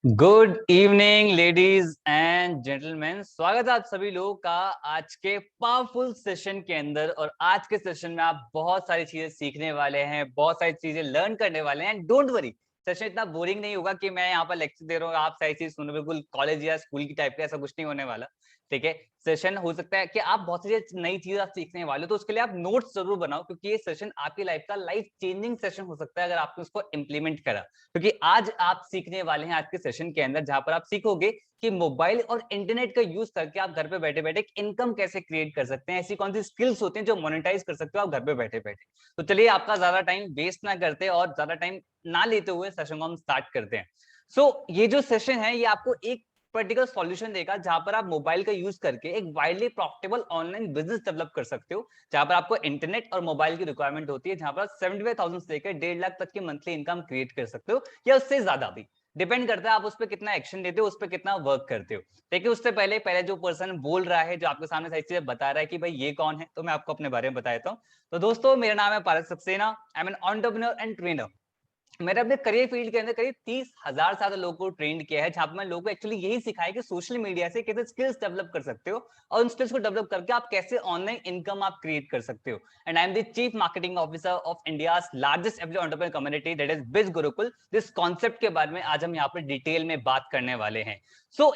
Good evening ladies and gentleman. स्वागत है आप सभी लोगों का आज के पावरफुल सेशन के अंदर। और आज के सेशन में आप बहुत सारी चीजें सीखने वाले हैं, बहुत सारी चीजें लर्न करने वाले हैं। डोंट वरी, सेशन इतना बोरिंग नहीं होगा कि मैं यहाँ पर लेक्चर दे रहा हूँ आप सारी चीज सुनो, बिल्कुल कॉलेज या स्कूल की टाइप का ऐसा कुछ नहीं होने वाला। ठीक है, सेशन हो सकता है कि आप बहुत सी नई चीज आप सीखने वाले हो, तो उसके लिए आप नोट्स जरूर बनाओ, क्योंकि ये सेशन आपकी लाइफ का लाइफ चेंजिंग सेशन हो सकता है अगर आपने उसको इंप्लीमेंट करा। क्योंकि आज आप सीखने वाले हैं आज के सेशन के अंदर, जहां पर आप सीखोगे कि मोबाइल और इंटरनेट का यूज करके आप घर पे बैठे बैठे इनकम कैसे क्रिएट कर सकते हैं, ऐसी कौन सी स्किल्स होती हैं जो मोनेटाइज कर सकते हो आप घर पे बैठे बैठे। तो चलिए, आपका ज्यादा टाइम वेस्ट ना करते और ज्यादा टाइम ना लेते हुए सेशन को हम स्टार्ट करते हैं। ये जो सेशन है ये आपको एक पर्टिकुलर सॉल्यूशन देगा, जहां पर आप मोबाइल का यूज करके एक widely profitable online business develop कर सकते हो, जहां पर आपको इंटरनेट और मोबाइल की रिक्वायरमेंट होती है, जहां पर 75,000 से लेकर 1.5 लाख तक की मंथली इनकम क्रिएट कर सकते हो, या उससे ज्यादा भी। डिपेंड करता है आप उस पर कितना एक्शन लेते हो, उस पर कितना वर्क करते हो। देखिए, उससे पहले पहले जो पर्सन बोल रहा है, जो आपके सामने सारी चीजें बता रहा है कि भाई ये कौन है, तो मैं आपको अपने बारे में बता देता हूँ। तो दोस्तों, मेरा नाम है Paras Saxena. I am an entrepreneur and trainer. मैंने अपने करियर फील्ड के अंदर करीब 30,000 से ज्यादा लोगों को ट्रेंड किया है, जहां पर मैं लोगों को एक्चुअली यही सिखाया कि सोशल मीडिया से कैसे स्किल्स डेवलप कर सकते हो, और उन स्किल्स को डेवलप करके आप कैसे ऑनलाइन इनकम आप क्रिएट कर सकते हो। And I am the chief marketing officer of India's largest entrepreneur community, that is Biz Gurukul. जिस कॉन्सेप्ट के बारे में आज हम यहाँ पर डिटेल में बात करने वाले हैं।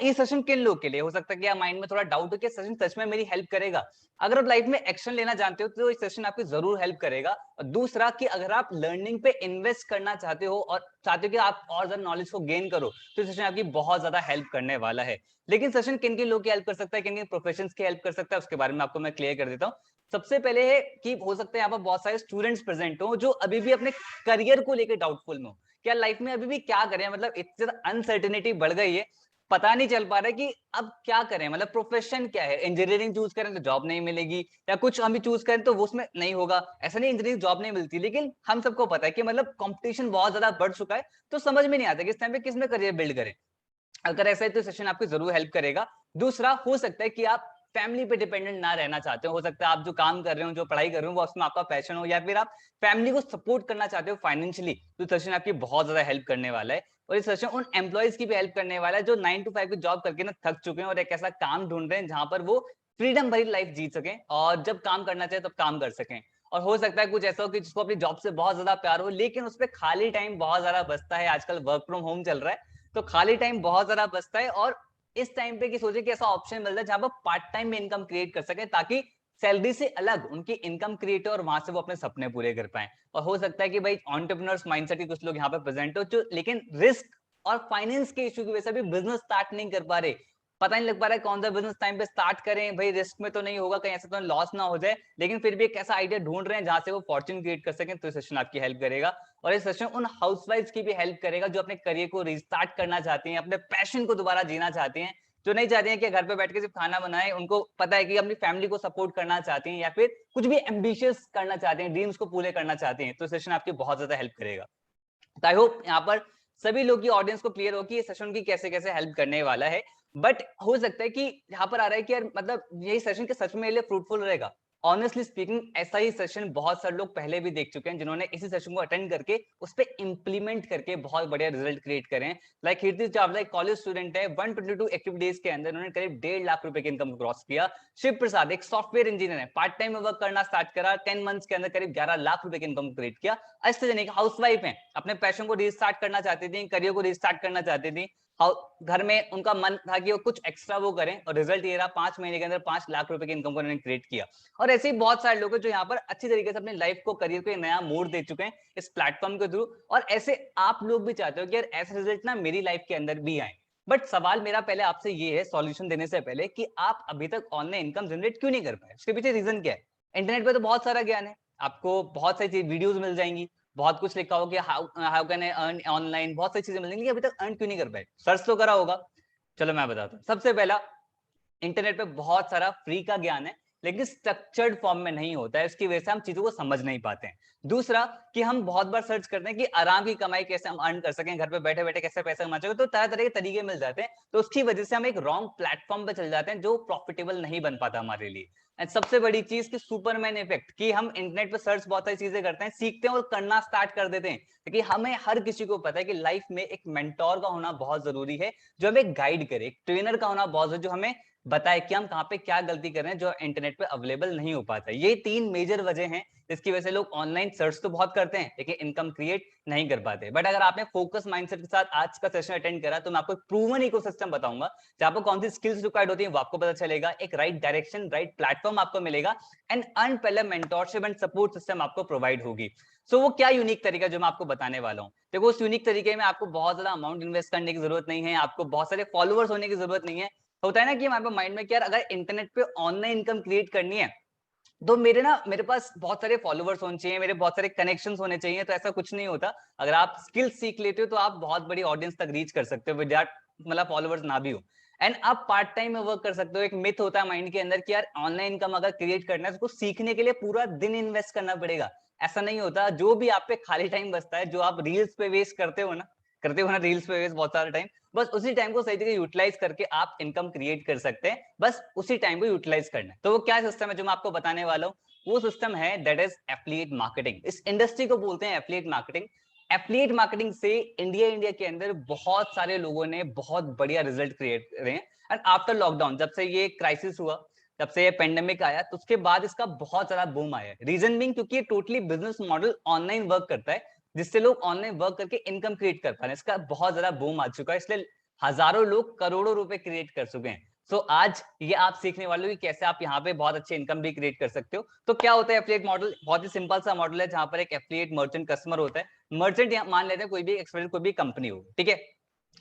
ये सेशन किन लोग के लिए हो सकता है कि माइंड में थोड़ा डाउट हो कि सेशन सच में मेरी हेल्प करेगा। अगर आप लाइफ में एक्शन लेना जानते हो तो ये सेशन आपकी जरूर हेल्प करेगा। और दूसरा कि अगर आप लर्निंग पे इन्वेस्ट करना चाहते हो और चाहते हो कि आप और ज्यादा नॉलेज को गेन करो, तो सेशन आपकी बहुत ज्यादा हेल्प करने वाला है। लेकिन सेशन किन किन लोग की हेल्प कर सकता है, किन किन प्रोफेशन की हेल्प कर सकता है, उसके बारे में आपको मैं क्लियर कर देता हूँ। सबसे पहले है कि हो सकता है यहाँ पर बहुत सारे स्टूडेंट्स प्रेजेंट हो जो अभी भी अपने करियर को लेकर डाउटफुल में हो, क्या लाइफ में अभी भी क्या करें, मतलब इतनी ज्यादा अनसर्टेनिटी बढ़ गई है, पता नहीं चल पा रहा है कि अब क्या करें, मतलब प्रोफेशन क्या है। इंजीनियरिंग चूज करें तो जॉब नहीं मिलेगी, या कुछ हम भी चूज करें तो वो उसमें नहीं होगा। ऐसा नहीं इंजीनियरिंग जॉब नहीं मिलती, लेकिन हम सबको पता है कि मतलब कंपटीशन बहुत ज्यादा बढ़ चुका है, तो समझ में नहीं आता कि इस टाइम पे किस में करियर बिल्ड करें। अगर ऐसा है तो सेशन आपकी जरूर हेल्प करेगा। दूसरा, हो सकता है कि आप फैमिली पे डिपेंडेंट ना रहना चाहते हो सकता है आप जो काम कर रहे हो, जो पढ़ाई कर रहे हो, वो उसमें आपका पैशन हो, या फिर आप फैमिली को सपोर्ट करना चाहते हो फाइनेंशियली, तो सेशन आपकी बहुत ज्यादा हेल्प करने वाला है। और ये सेशन उन एम्प्लॉयज की भी हेल्प करने वाला है जो 9 to 5 की जॉब करके ना थक चुके हैं और एक ऐसा काम ढूंढ रहे हैं जहां पर वो फ्रीडम भरी लाइफ जी सकें, और जब काम करना चाहे तब काम कर सकें। और हो सकता है कुछ ऐसा हो कि जिसको अपनी जॉब से बहुत ज्यादा प्यार हो, लेकिन उस पर खाली टाइम बहुत ज्यादा बचता है। आजकल वर्क फ्रॉम होम चल रहा है, तो खाली टाइम बहुत ज्यादा बचता है, और इस टाइम पे कि सोचे कि ऐसा ऑप्शन मिलता है जहां पर पार्ट टाइम में इनकम क्रिएट कर सके, ताकि सैलरी से अलग उनकी इनकम क्रिएट हो और वहां से वो अपने सपने पूरे कर पाए। और हो सकता है कि भाई एंटरप्रेन्योर्स माइंडसेट के कुछ लोग यहाँ पे प्रेजेंट हो जो लेकिन रिस्क और फाइनेंस के इशू की वजह से भी बिजनेस स्टार्ट नहीं कर पा रहे, पता नहीं लग पा रहा है कौन सा बिजनेस टाइम पे स्टार्ट करें, भाई रिस्क में तो नहीं होगा, कहीं ऐसा तो लॉस ना हो जाए, लेकिन फिर भी एक ऐसा आइडिया ढूंढ रहे हैं जहां से वो फॉर्च्यून क्रिएट कर सकें, तो सेशन आपकी हेल्प करेगा। और ये सेशन उन हाउसवाइफ्स की भी हेल्प करेगा जो अपने करियर को रिस्टार्ट करना चाहती हैं, अपने पैशन को दोबारा जीना चाहती हैं, जो नहीं चाहती हैं कि घर पे बैठ के सिर्फ खाना बनाए, उनको पता है कि अपनी फैमिली को सपोर्ट करना चाहती हैं, या फिर कुछ भी एम्बिशियस करना चाहते हैं, ड्रीम्स को पूरे करना चाहती हैं, तो सेशन आपकी बहुत ज्यादा हेल्प करेगा। तो आई होप यहाँ पर सभी लोग की ऑडियंस को क्लियर हो कि ये सेशन की कैसे कैसे हेल्प करने वाला है। बट हो सकता है कि यहाँ पर आ रहा है कि यार मतलब यही सेशन के सच में मेरे लिए फ्रूटफुल रहेगा। ऑनेस्टली स्पीकिंग, ऐसा ही सेशन बहुत सारे लोग पहले भी देख चुके हैं जिन्होंने इसी सेशन को अटेंड करके उस पर इंप्लीमेंट करके बहुत बढ़िया रिजल्ट क्रिएट करे हैं। लाइक कीर्ति चावला एक कॉलेज स्टूडेंट है, 122 एक्टिव डेज के अंदर उन्होंने करीब 1.5 लाख रुपए की इनकम क्रॉस किया। शिव प्रसाद एक सॉफ्टवेयर इंजीनियर है, पार्ट टाइम में वर्क करना स्टार्ट करा, 10 मंथ्स के अंदर करीब 11 लाख रुपए की इनकम क्रिएट किया। ऐसे जने हाउस वाइफ है, अपने पैशन को रिस्टार्ट करना चाहती थी, करियर को रिस्टार्ट करना चाहती थी, घर में उनका मन था कि वो कुछ एक्स्ट्रा वो करें, और रिजल्ट ये रहा 5 महीने के अंदर 5 लाख रुपए की इनकम को उन्होंने क्रिएट किया। और ऐसे ही बहुत सारे लोग हैं जो यहाँ पर अच्छी तरीके से अपने लाइफ को, करियर को एक नया मोड़ दे चुके हैं इस प्लेटफॉर्म के थ्रू। और ऐसे आप लोग भी चाहते हो कि यार ऐसे रिजल्ट ना मेरी लाइफ के अंदर भी आए। बट सवाल मेरा पहले आपसे ये है, सॉल्यूशन देने से पहले, कि आप अभी तक ऑनलाइन इनकम जनरेट क्यों नहीं कर पाए, उसके पीछे रीजन क्या है। इंटरनेट पे तो बहुत सारा ज्ञान है, आपको बहुत सारी वीडियोस मिल जाएंगी, बहुत कुछ लिखा होगा कि how can I earn online, बहुत सारी चीजें मिल जाएंगी, अभी तक अर्न क्यों नहीं कर पाए, सर्च तो करा होगा। चलो मैं बताता हूँ। सबसे पहला, इंटरनेट पे बहुत सारा फ्री का ज्ञान है, लेकिन स्ट्रक्चर्ड फॉर्म में नहीं होता है, इसकी वजह से हम चीजों को समझ नहीं पाते हैं। दूसरा कि हम बहुत बार सर्च करते हैं कि आराम की कमाई कैसे हम अर्न कर सकें, घर पे बैठे बैठे कैसे पैसा कमा सकें, तो तरह तरह के तरीके मिल जाते हैं, तो उसकी वजह से हम एक रॉन्ग प्लेटफॉर्म पे चल जाते हैं जो प्रॉफिटेबल नहीं बन पाता हमारे लिए। एंड सबसे बड़ी चीज कि सुपरमैन इफेक्ट, कि हम इंटरनेट पे सर्च बहुत सारी चीजें करते हैं, सीखते हैं और करना स्टार्ट कर देते हैं, क्योंकि हमें हर किसी को पता है कि लाइफ में एक मेंटोर का होना बहुत जरूरी है, जो हमें गाइड करे, एक ट्रेनर का होना बहुत जरूरी, जो हमें बताए कि हम कहाँ पे क्या गलती कर रहे हैं जो इंटरनेट पे अवेलेबल नहीं हो पाता। ये 3 मेजर वजह हैं जिसकी वजह से लोग ऑनलाइन सर्च तो बहुत करते हैं लेकिन इनकम क्रिएट नहीं कर पाते। बट अगर आपने फोकस माइंडसेट के साथ आज का सेशन अटेंड करा तो मैं आपको एक प्रूवन इकोसिस्टम बताऊंगा जहां पर कौन सी स्किल्स रिक्वायर्ड होती है वो आपको पता चलेगा, एक राइट डायरेक्शन, राइट प्लेटफॉर्म आपको मिलेगा, and unparalleled mentorship and support system आपको प्रोवाइड होगी। सो वो क्या यूनिक तरीका जो मैं आपको बताने वाला हूँ, देखो उस यूनिक तरीके में आपको बहुत ज्यादा अमाउंट इन्वेस्ट करने की जरूरत नहीं है, आपको बहुत सारे फॉलोअर्स होने की जरूरत नहीं है। होता है ना कि हमारे माइंड में कि यार अगर इंटरनेट पे ऑनलाइन इनकम क्रिएट करनी है तो मेरे पास बहुत सारे फॉलोअर्स होने चाहिए, मेरे बहुत सारे कनेक्शंस होने चाहिए, तो ऐसा कुछ नहीं होता। अगर आप स्किल सीख लेते हो तो आप बहुत बड़ी ऑडियंस तक रीच कर सकते हो विदाउट मतलब फॉलोअर्स ना भी हो। एंड आप पार्ट टाइम में वर्क कर सकते हो। एक मिथ होता है माइंड के अंदर कि यार ऑनलाइन इनकम अगर क्रिएट करना है तो उसको सीखने के लिए पूरा दिन इन्वेस्ट करना पड़ेगा। ऐसा नहीं होता। जो भी आप पे खाली टाइम बचता है, जो आप रील्स पे वेस्ट करते हो ना रील्स पे वेस्ट बहुत सारा टाइम, बस उसी टाइम को सही तरीके यूटिलाइज करके आप इनकम क्रिएट कर सकते हैं। बस उसी टाइम को यूटिलाइज करना है। तो वो क्या सिस्टम है जो मैं आपको बताने वाला हूँ, वो सिस्टम है दैट इज एफिलिएट मार्केटिंग। इस इंडस्ट्री को बोलते हैं एफिलिएट मार्केटिंग। एफिलिएट मार्केटिंग से इंडिया के अंदर बहुत सारे लोगों ने बहुत बढ़िया रिजल्ट क्रिएट करे हैं। एंड आफ्टर लॉकडाउन, जब से ये क्राइसिस हुआ, जब से ये पेंडेमिक आया, तो उसके बाद इसका बहुत ज्यादा बूम आया है। रीजन बीइंग क्योंकि ये totally business model online work करता है, जिससे लोग ऑनलाइन वर्क करके इनकम क्रिएट कर पा रहे हैं। इसका बहुत ज्यादा बूम आ चुका है, इसलिए हजारों लोग करोड़ों रुपए क्रिएट कर चुके हैं। सो आज ये आप सीखने वाले हो कि कैसे आप यहाँ पे बहुत अच्छे इनकम भी क्रिएट कर सकते हो। तो क्या होता है एफिलिएट मॉडल? बहुत ही सिंपल सा मॉडल है जहां पर एक एफिलिएट मर्चेंट कस्टमर होता है। मर्चेंट मान लेते हैं कोई भी एक्सपेरिमेंट, कोई भी कंपनी हो, ठीक है,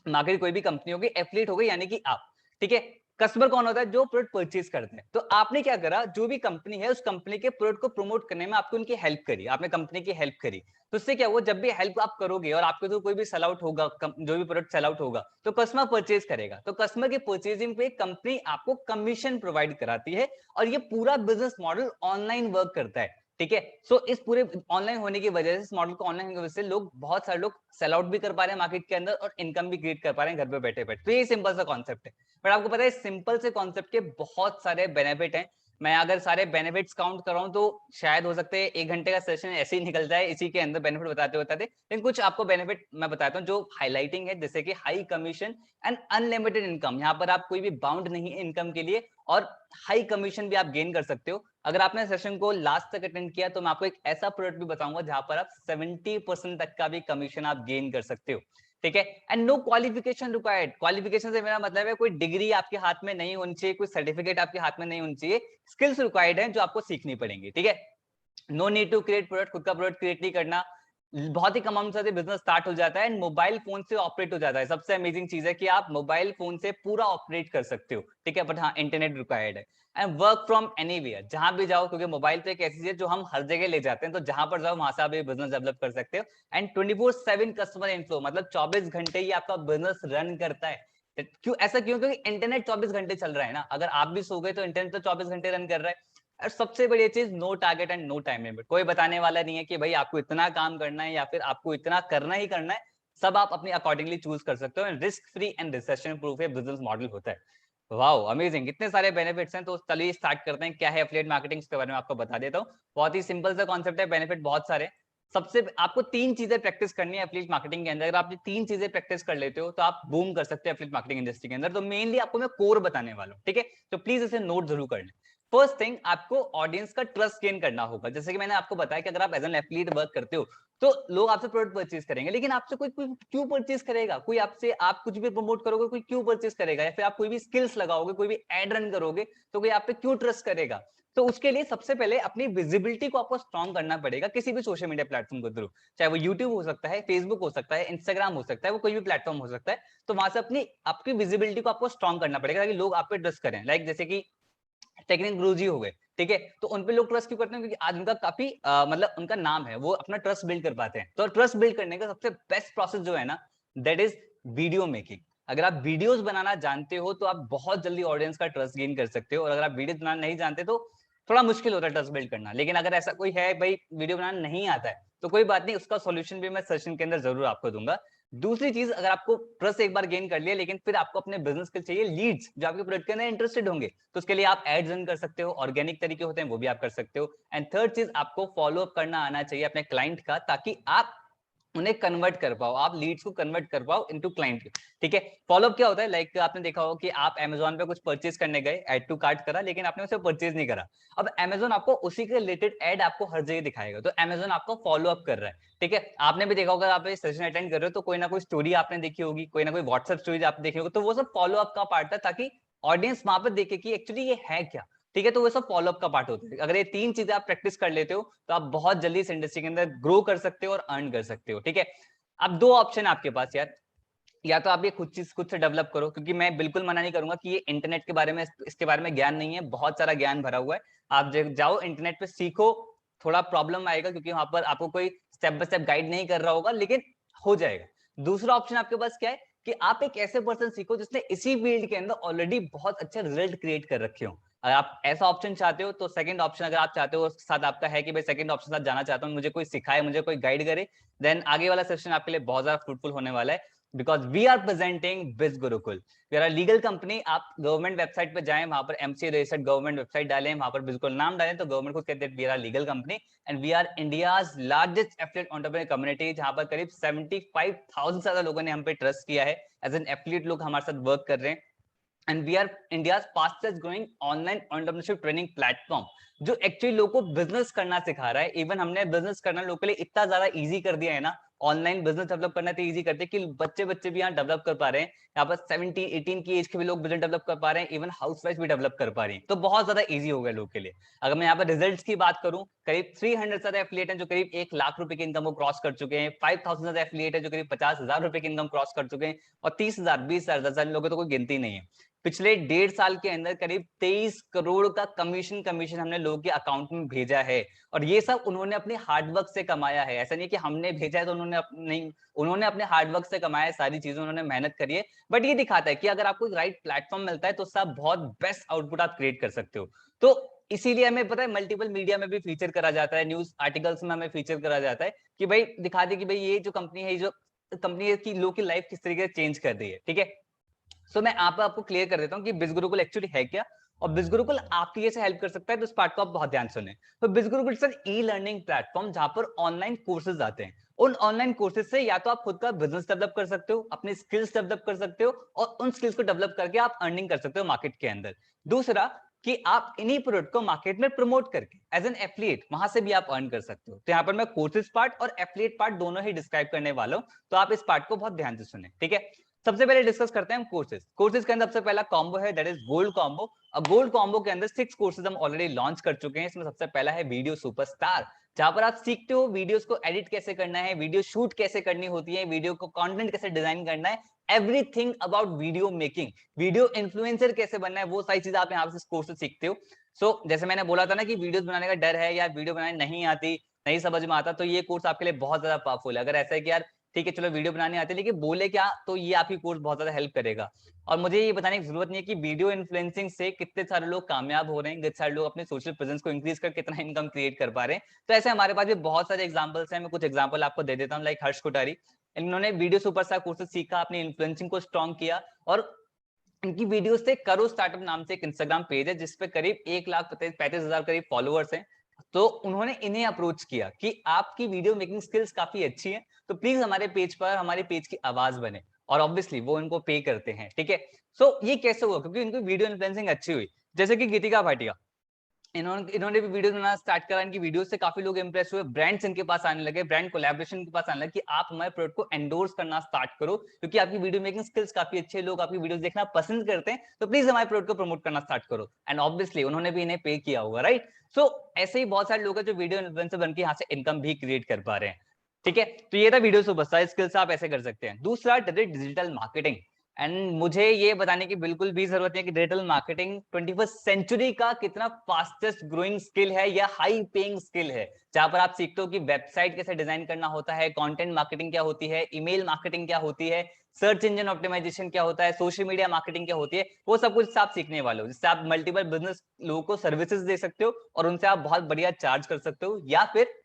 मार्केट कोई भी कंपनी होगी, एफिलिएट हो गई यानी कि आप, ठीक है। कस्टमर कौन होता है? जो प्रोडक्ट परचेज करते हैं। तो आपने क्या करा, जो भी कंपनी है उस कंपनी के प्रोडक्ट को प्रमोट करने में आपको उनकी हेल्प करी, आपने कंपनी की हेल्प करी। तो उससे क्या हुआ, जब भी हेल्प आप करोगे और आपके तो कोई भी सेल आउट होगा, जो भी प्रोडक्ट सेल आउट होगा, तो कस्टमर परचेज करेगा। तो कस्टमर के परचेजिंग पे कंपनी आपको कमीशन प्रोवाइड कराती है, और ये पूरा बिजनेस मॉडल ऑनलाइन वर्क करता है, ठीक है। सो इस पूरे ऑनलाइन होने की वजह से, इस मॉडल को ऑनलाइन होने की वजह से लोग, बहुत सारे लोग सेल आउट भी कर पा रहे हैं मार्केट के अंदर और इनकम भी क्रिएट कर पा रहे हैं घर पे बैठे बैठे। तो ये सिंपल सा कॉन्सेप्ट है। बट आपको पता है सिंपल से कॉन्सेप्ट के बहुत सारे बेनिफिट हैं। मैं अगर सारे बेनिफिट्स काउंट कर रहा हूं तो शायद हो सकते हैं 1 घंटे का सेशन ऐसे ही निकल जाए इसी के अंदर बेनिफिट बताते बताते। लेकिन कुछ आपको बेनिफिट मैं बताता हूँ जो हाईलाइटिंग है, जैसे कि high commission and unlimited income. यहाँ पर आप कोई भी बाउंड नहीं है इनकम के लिए, और हाई कमीशन भी आप गेन कर सकते हो। अगर आपने सेशन को लास्ट तक अटेंड किया तो मैं आपको एक ऐसा प्रोडक्ट भी बताऊंगा जहां पर आप 70% तक का भी कमीशन आप गेन कर सकते हो, ठीक है। And no qualification required. Qualification से मेरा मतलब है कोई डिग्री आपके हाथ में नहीं होनी चाहिए, कोई सर्टिफिकेट आपके हाथ में नहीं होनी चाहिए। स्किल्स रिक्वायर्ड है जो आपको सीखनी पड़ेंगी, ठीक है। No need to create product, खुद का प्रोडक्ट क्रिएट नहीं करना। बहुत ही कम अमाउंट से बिजनेस स्टार्ट हो जाता है, मोबाइल फोन से ऑपरेट हो जाता है। सबसे अमेजिंग चीज है कि आप मोबाइल फोन से पूरा ऑपरेट कर सकते हो, ठीक है। बट हाँ, इंटरनेट रिक्वायर्ड है। एंड वर्क फ्रॉम एनीवेयर, जहां भी जाओ, क्योंकि मोबाइल तो एक ऐसी चीज है जो हम हर जगह ले जाते हैं, तो जहां पर जाओ वहां से आप बिजनेस डेवलप कर सकते हो। एंड 24/7 कस्टमर इनफ्लो, मतलब 24 घंटे ही आपका बिजनेस रन करता है। क्यों ऐसा? क्यों? क्योंकि इंटरनेट 24 घंटे चल रहा है ना। अगर आप भी सो गए तो इंटरनेट तो 24 घंटे रन कर रहा है। और सबसे बड़ी चीज, no target and no time limit. कोई बताने वाला नहीं है कि भाई आपको इतना काम करना है या फिर आपको इतना करना ही करना है। सब आप अपनी अकॉर्डिंगली चूज कर सकते हो। Risk free and recession proof business model होता है। वाओ, अमेजिंग, इतने सारे बेनिफिट्स हैं। तो चलिए स्टार्ट करते हैं। क्या है एफिलिएट मार्केटिंग, इसके बारे में आपको बता देता हूँ। बहुत ही सिंपल सा कॉन्सेप्ट है, बेनिफिट बहुत सारे। सबसे आपको 3 चीजें प्रैक्टिस करनी है एफिलिएट मार्केटिंग के अंदर। अगर आप ये 3 चीजें प्रैक्टिस कर लेते हो तो आप बूम कर सकते हो एफिलिएट मार्केटिंग इंडस्ट्री के अंदर। तो मेनली आपको मैं कोर बताने वाला हूँ, ठीक है। तो प्लीज इसे नोट जरूर कर लें। फर्स्ट थिंग, आपको ऑडियंस का ट्रस्ट गेन करना होगा। जैसे कि मैंने आपको बताया कि अगर आप एज एन एफिलिएट वर्क करते हो तो लोग आपसे प्रोडक्ट परचेज करेंगे, लेकिन आपसे कोई क्यों परचेज करेगा? कोई आपसे, आप कुछ भी प्रमोट करोगे कोई क्यों परचेज करेगा? या फिर आप कोई भी स्किल्स लगाओगे, कोई भी एड रन करोगे तो कोई आप पे क्यों ट्रस्ट करेगा? तो उसके लिए सबसे पहले अपनी विजिबिलिटी को आपको स्ट्रॉन्ग करना पड़ेगा किसी भी सोशल मीडिया प्लेटफॉर्म के थ्रू। चाहे वो यूट्यूब हो सकता है, फेसबुक हो सकता है, इंस्टाग्राम हो सकता है, वो कोई भी प्लेटफॉर्म हो सकता है। तो वहां से अपनी आपकी विजिबिलिटी को आपको स्ट्रॉन्ग करना पड़ेगा ताकि लोग आप पे ट्रस्ट करें। लाइक जैसे कि टेक्निक गुरुजी हो गए, ठीक है। तो उन पे लोग ट्रस्ट क्यों करते हैं? क्योंकि आज उनका काफी मतलब उनका नाम है, वो अपना ट्रस्ट बिल्ड कर पाते हैं। तो ट्रस्ट बिल्ड करने का सबसे बेस्ट प्रोसेस जो है ना, दैट इज वीडियो मेकिंग। अगर आप वीडियोस बनाना जानते हो तो आप बहुत जल्दी ऑडियंस का ट्रस्ट गेन कर सकते हो। और अगर आप वीडियो बनाना नहीं जानते तो थोड़ा मुश्किल होता है ट्रस्ट बिल्ड करना। लेकिन अगर ऐसा कोई है भाई वीडियो बनाना नहीं आता है, तो कोई बात नहीं, उसका सॉल्यूशन भी मैं सेशन के अंदर जरूर आपको दूंगा। दूसरी चीज, अगर आपको ट्रस्ट एक बार गेन कर लिया, लेकिन फिर आपको अपने बिजनेस के चाहिए लीड्स जो आपके प्रोडक्ट के अंदर इंटरेस्टेड होंगे, तो उसके लिए आप एड्स रन कर सकते हो, ऑर्गेनिक तरीके होते हैं वो भी आप कर सकते हो। एंड थर्ड चीज, आपको फॉलो अप करना आना चाहिए अपने क्लाइंट का, ताकि आप उन्हें कन्वर्ट कर पाओ, आप लीड्स को कन्वर्ट कर पाओ इनटू क्लाइंट। ठीक है, फॉलोअप क्या होता है, लाइक आपने देखा होगा कि आप अमेजोन पे कुछ परचेज करने गए, ऐड टू कार्ट करा, लेकिन आपने उसे परचेज नहीं करा। अब अमेजोन आपको उसी के रिलेटेड ऐड आपको हर जगह दिखाएगा, तो अमेजोन आपको फॉलो अप कर रहा है। ठीक है, आपने भी देखा होगा, आप सेशन अटेंड कर रहे हो तो कोई ना कोई स्टोरी आपने देखी होगी, कोई ना कोई व्हाट्सएप स्टोरी आपने देखी होगी, तो वो सब फॉलो अप का पार्ट है, ताकि ऑडियंस वहां पर देखे कि एक्चुअली ये है क्या। ठीक है, तो वो सब फॉलोअप का पार्ट होता है। अगर ये तीन चीजें आप प्रैक्टिस कर लेते हो, तो आप बहुत जल्दी इस इंडस्ट्री के अंदर ग्रो कर सकते हो और अर्न कर सकते हो। ठीक है, अब दो ऑप्शन आपके पास यार, या तो आप ये खुद चीज खुद से डेवलप करो, क्योंकि मैं बिल्कुल मना नहीं करूंगा कि ये इंटरनेट के बारे में, इसके बारे में ज्ञान नहीं है, बहुत सारा ज्ञान भरा हुआ है। आप जाओ इंटरनेट पे सीखो, थोड़ा प्रॉब्लम आएगा क्योंकि वहां पर आपको कोई स्टेप बाय स्टेप गाइड नहीं कर रहा होगा, लेकिन हो जाएगा। दूसरा ऑप्शन आपके पास क्या है कि आप एक ऐसे पर्सन सीखो जिसने इसी फील्ड के अंदर ऑलरेडी बहुत अच्छे रिजल्ट क्रिएट कर रखे हो। अगर आप ऐसा ऑप्शन चाहते हो, तो सेकंड ऑप्शन अगर आप चाहते हो, उसके साथ आपका है कि भाई सेकंड ऑप्शन साथ जाना चाहता हूँ, मुझे कोई सिखाए, मुझे कोई गाइड करे, देन आगे वाला सेशन आपके लिए बहुत ज्यादा फ्रूटफुल होने वाला है। Because we are presenting biz Gurukul, we are legal company. आप गवर्नमेंट वेबसाइट पे जाएं, वहां पर एमसी रजिस्टर्ड गवर्नमेंट वेबसाइट डालें, वहां पर बिल्कुल नाम डालें, तो गवर्नमेंट खुद कहते हैं we are legal company and we are India's largest affiliate entrepreneur community, जहां पर करीब 75,000 से ज्यादा लोगों ने हम पे ट्रस्ट किया है, एज एन एफिलिएट लोग हमारे साथ वर्क कर रहे हैं। And we are India's fastest growing online entrepreneurship training platform, जो एक्चुअली लोगों को बिजनेस करना सिखा रहा है। इवन हमने बिजनेस करना लोगों के लिए इतना ज्यादा इजी कर दिया है ना, ऑनलाइन बिजनेस डेवलप करना तो इजी करते हैं कि बच्चे बच्चे भी यहाँ डेवलप कर पा रहे हैं। यहाँ पर 17-18 की एज के भी लोग बिजनेस डेवलप कर पा रहे हैं, इवन हाउस वाइफ भी डेवलप कर पा रही है, तो बहुत ज्यादा इजी हो गया लोगों के लिए। अगर मैं यहाँ पर रिजल्ट्स की बात करूं, करीब 300 से ज्यादा एफिलिएट हैं जो करीब 1 लाख रुपए की इनकम को क्रॉस कर चुके हैं, 5,000 ज्यादा एफिलिएट है जो करीब 50,000 रुपए की इनकम क्रॉस कर चुके हैं, और 30,000, 20,000, 10,000 लोगों तो कोई गिनती नहीं है। पिछले 1.5 साल के अंदर करीब 23 करोड़ का कमीशन हमने लोगों के अकाउंट में भेजा है, और ये सब उन्होंने अपने हार्डवर्क से कमाया है। ऐसा नहीं कि हमने भेजा है तो उन्होंने अपने हार्डवर्क से कमाया है, सारी चीजें उन्होंने मेहनत करी है। बट ये दिखाता है कि अगर आपको राइट प्लेटफॉर्म मिलता है तो सब बहुत बेस्ट आउटपुट आप क्रिएट कर सकते हो। तो इसीलिए हमें पता है मल्टीपल मीडिया में भी फीचर करा जाता है, न्यूज आर्टिकल्स में हमें फीचर करा जाता है कि भाई दिखा दे कि भाई ये जो कंपनी है, जो कंपनी है की लोग की लाइफ किस तरीके से चेंज कर रही है। ठीक है, सो मैं आपको क्लियर कर देता हूँ कि बिज गुरुकुल एक्चुअली है क्या, और बिज गुरुकुल आपकी कैसे हेल्प कर सकता है, तो इस पार्ट को आप बहुत ध्यान सुने। तो बिज Gurukul sir e learning platform जहां पर ऑनलाइन कोर्सेज आते हैं। उन ऑनलाइन कोर्सेज से या तो आप खुद का बिजनेस डेवलप कर सकते हो, अपनी स्किल्स डेवलप कर सकते हो, और उन स्किल्स को डेवलप करके आप अर्निंग कर सकते हो मार्केट के अंदर। दूसरा कि आप इन्हीं प्रोडक्ट को मार्केट में प्रमोट करके एज एन एफिलिएट वहां से भी आप अर्न कर सकते हो। तो यहाँ पर मैं कोर्सेज पार्ट और एफिलिएट पार्ट दोनों ही डिस्क्राइब करने वाला हूँ, तो आप इस पार्ट को बहुत ध्यान से सुने। ठीक है, सबसे पहले डिस्कस करते हैं कोर्सेज। कोर्सेज के अंदर सबसे पहला कॉम्बो है, दैट इज गोल्ड कॉम्बो। और गोल्ड कॉम्बो के अंदर 6 कोर्सेज हम ऑलरेडी लॉन्च कर चुके हैं। इसमें सबसे पहला है वीडियो सुपरस्टार, जहां पर आप सीखते हो वीडियोस को एडिट कैसे करना है, वीडियो शूट कैसे करनी होती है, वीडियो को कंटेंट कैसे डिजाइन करना है, everything about video making, video influencer कैसे बनना है, वो सारी चीजें आप यहाँ से कोर्स से सीखते हो। सो जैसे मैंने बोला था ना कि वीडियोस बनाने का डर है या वीडियो बनाने नहीं आती, नहीं समझ में आता, तो ये कोर्स आपके लिए बहुत ज्यादा पावरफुल है। अगर ऐसा है कि यार ठीक है चलो वीडियो बनाने आते लेकिन बोले क्या, तो ये आपकी कोर्स बहुत ज्यादा हेल्प करेगा। और मुझे ये बताने की जरूरत नहीं है कि वीडियो इन्फ्लुएंसिंग से कितने सारे लोग कामयाब हो रहे हैं, कितने सारे लोग अपने सोशल प्रेजेंस को इंक्रीज कर कितना इनकम क्रिएट कर पा रहे हैं। तो ऐसे हमारे पास भी बहुत सारे एग्जांपल्स हैं, मैं कुछ एग्जांपल आपको दे देता हूँ। लाइक हर्ष कोठारी, इन्होंने वीडियो सुपरस्टार कोर्सेज सीखा, अपनी इन्फ्लुएंसिंग को स्ट्रॉन्ग किया, और इनकी वीडियो से करो स्टार्टअप नाम से एक इंस्टाग्राम पेज है जिसपे करीब 1,35,000 करीब फॉलोअर्स हैं। तो उन्होंने इन्हें अप्रोच किया कि आपकी वीडियो मेकिंग स्किल्स काफी अच्छी है, तो प्लीज हमारे पेज पर हमारे पेज की आवाज बने, और ऑब्वियसली वो इनको पे करते हैं। ठीक है, सो ये कैसे हुआ, क्योंकि इनकी वीडियो इन्फ्लुएंसिंग अच्छी हुई। जैसे कि गीतिका भाटिया, इन्होंने भी वीडियो बनाना स्टार्ट करा, इनकी वीडियो से काफी लोग इंप्रेस हुए, ब्रांड्स इनके पास आने लगे, ब्रांड कोलैबोरेशन के पास आने लगे कि आप हमारे प्रोडक्ट को एंडोर्स करना स्टार्ट करो, क्योंकि आपकी वीडियो मेकिंग स्किल्स काफी अच्छे हैं, लोग आपकी वीडियो देखना पसंद करते हैं, तो प्लीज हमारे प्रोडक्ट को प्रमोट करना स्टार्ट करो। एंड ऑब्वियसली उन्होंने भी इन्हें पे किया होगा, राइट। सो ऐसे ही बहुत सारे लोग हैं जो वीडियो इन्फ्लुएंसर बन के यहाँ से इनकम भी क्रिएट कर पा रहे हैं। ठीक है, तो ये था वीडियो सुपरस्टार, स्किल्स आप ऐसे कर सकते हैं। दूसरा डिजिटल मार्केटिंग, एंड मुझे ये बताने की बिल्कुल भी जरूरत नहीं है कि डिजिटल मार्केटिंग 21st सेंचुरी का कितना फास्टेस्ट ग्रोइंग स्किल है या हाई पेइंग स्किल है, जहां पर आप सीखते हो कि वेबसाइट कैसे डिजाइन करना होता है, कंटेंट मार्केटिंग क्या होती है, ईमेल मार्केटिंग क्या होती है, सर्च इंजन ऑप्टिमाइजेशन क्या होता है, सोशल मीडिया मार्केटिंग क्या होती है। वो सब कुछ आप सीखने वाले हो, जिससे आप मल्टीपल बिजनेस लोगों को सर्विसेज दे सकते हो और उनसे आप बहुत बढ़िया चार्ज कर सकते हो, या फिर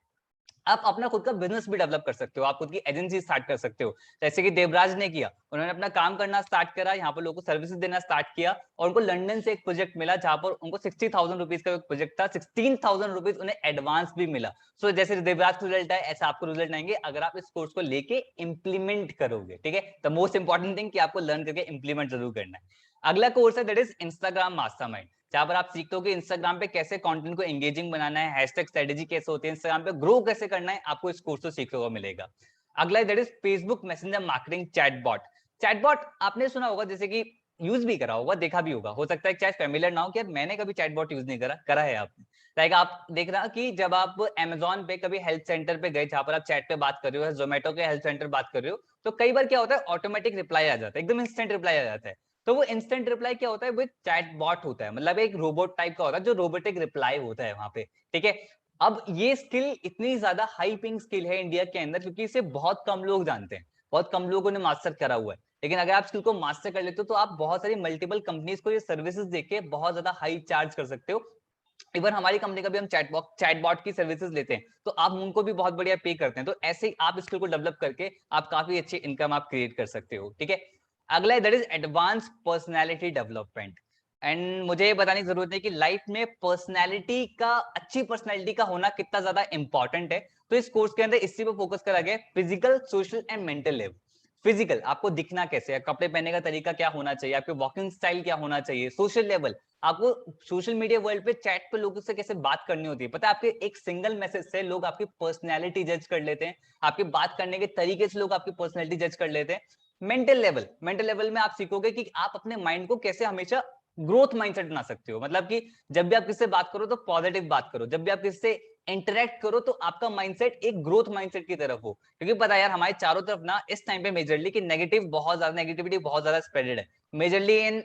आप अपना खुद का बिजनेस भी डेवलप कर सकते हो, आप खुद की एजेंसी स्टार्ट कर सकते हो, जैसे कि देवराज ने किया। उन्होंने अपना काम करना स्टार्ट करा, यहाँ पर लोगों को सर्विसेज देना स्टार्ट किया और उनको लंदन से एक प्रोजेक्ट मिला जहां पर उनको 60,000 रुपीज का एक प्रोजेक्ट था, 16,000 रुपीज उन्हें एडवांस भी मिला। सो जैसे देवराज को रिजल्ट आए ऐसा आपको रिजल्ट आएंगे अगर आप इस कोर्स को लेके इंप्लीमेंट करोगे। ठीक है, द मोस्ट इंपॉर्टेंट थिंग कि आपको लर्न करके इंप्लीमेंट जरूर करना है। अगला कोर्स है दैट इज इंस्टाग्राम मास्टरमाइंड, जहां पर आप सीखते हो कि इंस्टाग्राम पे कैसे कंटेंट को एंगेजिंग बनाना है, हैशटैग स्ट्रेटेजी कैसे होती है, इंस्टाग्राम पे ग्रो कैसे करना है, आपको इस कोर्स से सीखने को मिलेगा। अगला that is Facebook messenger marketing chatbot. Chatbot आपने सुना होगा, जैसे कि यूज भी करा होगा, देखा भी होगा, हो सकता है चाहे फेमिलियर ना हो कि मैंने कभी चैटबॉट यूज नहीं करा, करा है आपने। लाइक आप देख रहा कि जब आप अमेजोन पे कभी हेल्थ सेंटर पे गए जहां पर आप चैट पे बात कर रहे हो, जोमेटो के हेल्थ सेंटर बात कर रहे हो, तो कई बार क्या होता है ऑटोमेटिक रिप्लाई आ जाता है, एकदम इंस्टेंट रिप्लाई आ जाता है। तो वो इंस्टेंट रिप्लाई क्या होता है, वो चैट बॉट होता है, मतलब एक रोबोट टाइप का होता है जो रोबोटिक रिप्लाई होता है वहां पे। ठीक है, अब ये स्किल इतनी ज्यादा हाई पिंग स्किल है इंडिया के अंदर क्योंकि इसे बहुत कम लोग जानते हैं, बहुत कम लोगों ने मास्टर करा हुआ है। लेकिन अगर आप स्किल को मास्टर कर लेते हो तो आप बहुत सारी मल्टीपल कंपनीज को ये सर्विसेज देके बहुत ज्यादा हाई चार्ज कर सकते हो। इवन हमारी कंपनी का भी हम चैटबॉट की सर्विसेज लेते हैं, तो आप उनको भी बहुत बढ़िया पे करते हैं। तो ऐसे ही आप स्किल को डेवलप करके आप काफी अच्छी इनकम आप क्रिएट कर सकते हो। ठीक है, अगला है that is advance personality development. And मुझे ये बताने की जरूरत है कि लाइफ में पर्सनैलिटी का, अच्छी पर्सनैलिटी का होना कितना ज्यादा इंपॉर्टेंट है। तो इस कोर्स के अंदर इसी पर फोकस करा गया, physical, social and mental level. Physical, आपको दिखना कैसे है, कपड़े पहनने का तरीका क्या होना चाहिए, आपके वॉकिंग स्टाइल क्या होना चाहिए। सोशल लेवल, आपको सोशल मीडिया वर्ल्ड पे चैट पे लोगों से कैसे बात करनी होती है, पता है आपके एक सिंगल मैसेज से लोग आपकी पर्सनैलिटी जज कर लेते हैं, आपके बात करने के तरीके से लोग आपकी पर्सनैलिटी जज कर लेते हैं। मेंटल लेवल, मेंटल लेवल में आप सीखोगे कि आप अपने माइंड को कैसे हमेशा ग्रोथ माइंडसेट बना सकते हो, मतलब कि जब भी आप किससे बात करो तो पॉजिटिव बात करो, जब भी आप किससे इंटरेक्ट करो तो आपका माइंडसेट एक ग्रोथ माइंडसेट की तरफ हो। क्योंकि पता है यार हमारे चारों तरफ ना इस टाइम पे मेजरली कि नेगेटिव बहुत ज्यादा, नेगेटिविटी बहुत ज्यादा स्प्रेडेड है, majorly in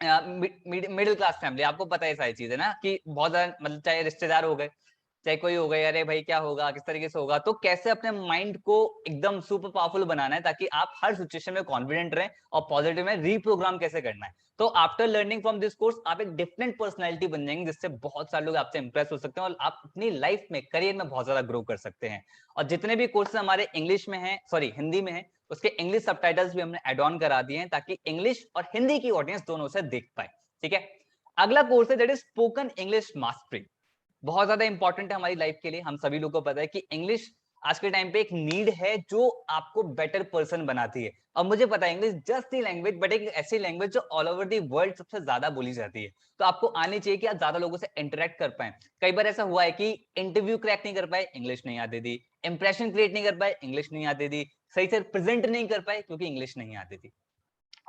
middle class family. आपको पता है सारी चीजें ना कि बहुत ज्यादा, मतलब चाहे रिश्तेदार हो गए, चाहे कोई हो गए, अरे भाई क्या होगा, किस तरीके से होगा, तो कैसे अपने माइंड को एकदम सुपर पावरफुल बनाना है ताकि आप हर सिचुएशन में कॉन्फिडेंट रहें और पॉजिटिव में रीप्रोग्राम कैसे करना है। तो after learning from this course आप एक डिफरेंट पर्सनैलिटी बन जाएंगे, जिससे बहुत सारे लोग आपसे इंप्रेस हो सकते हैं और आप अपनी लाइफ में, करियर में बहुत ज्यादा ग्रो कर सकते हैं। और जितने भी कोर्सेज हमारे इंग्लिश में हैं, सॉरी हिंदी में है, उसके इंग्लिश सबटाइटल्स भी हमने एड ऑन करा दिए हैं ताकि इंग्लिश और हिंदी की ऑडियंस दोनों से देख पाए। ठीक है, अगला कोर्स है that is spoken English mastery. बहुत ज्यादा इंपॉर्टेंट है हमारी लाइफ के लिए। हम सभी लोगों को पता है कि इंग्लिश आज के टाइम पे एक नीड है जो आपको बेटर पर्सन बनाती है। अब मुझे पता है English just the language, but एक ऐसी लैंग्वेज जो ऑल ओवर दी वर्ल्ड सबसे ज्यादा बोली जाती है। तो आपको आनी चाहिए कि आप ज्यादा लोगों से इंटरेक्ट कर पाए। कई बार ऐसा हुआ है कि इंटरव्यू क्रैक नहीं कर पाए, इंग्लिश नहीं आती थी, इंप्रेशन क्रिएट नहीं कर पाए, इंग्लिश नहीं आती थी, सही से प्रेजेंट नहीं कर पाए क्योंकि इंग्लिश नहीं आती थी।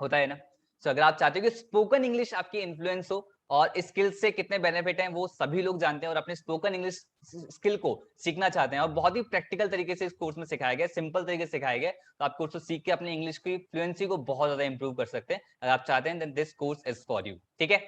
होता है ना। तो अगर आप चाहते हो कि स्पोकन इंग्लिश आपकी इन्फ्लुएंस हो, और स्किल से कितने बेनिफिट हैं वो सभी लोग जानते हैं, और अपने स्पोकन इंग्लिश स्किल को सीखना चाहते हैं और बहुत ही प्रैक्टिकल तरीके से इस कोर्स में सिखाया गया, सिंपल तरीके से सिखाया गया, तो आप कोर्स को सीख के अपनी इंग्लिश की फ्लुएंसी को बहुत ज्यादा इंप्रूव कर सकते हैं। अगर आप चाहते हैं then this course is for you. ठीक है,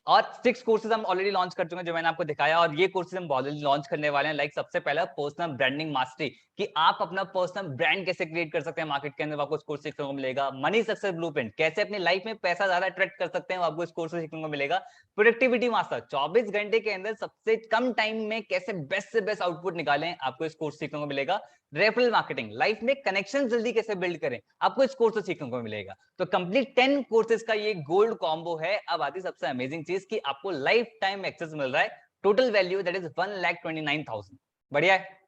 और 6 कोर्सेज हम ऑलरेडी लॉन्च कर चुके हैं जो मैंने आपको दिखाया, और ये कोर्सेज हम ऑलरेडी लॉन्च करने वाले हैं। लाइक सबसे पहला पर्सनल ब्रांडिंग मास्टरी, कि आप अपना पर्सनल ब्रांड कैसे क्रिएट कर सकते हैं मार्केट के अंदर, आपको इस कोर्स सीखने को मिलेगा। मनी सक्सेस ब्लूप्रिंट, कैसे अपनी लाइफ में पैसा ज्यादा अट्रैक्ट कर सकते हैं, आपको इस कोर्स से सीखने को मिलेगा। प्रोडक्टिविटी मास्टर, 24 घंटे के अंदर सबसे कम टाइम में कैसे बेस्ट से बेस्ट आउटपुट निकालें, आपको इस कोर्स सीखने को मिलेगा। रेफरल मार्केटिंग, लाइफ में कनेक्शन जल्दी कैसे बिल्ड करें, आपको इस कोर्स से सीखने को मिलेगा। तो कंप्लीट 10 कोर्सेज का ये गोल्ड कॉम्बो है। अब आती सबसे अमेजिंग चीज कि आपको लाइफ टाइम एक्सेस मिल रहा है, टोटल वैल्यू दैट इज 1,29,000। बढ़िया है।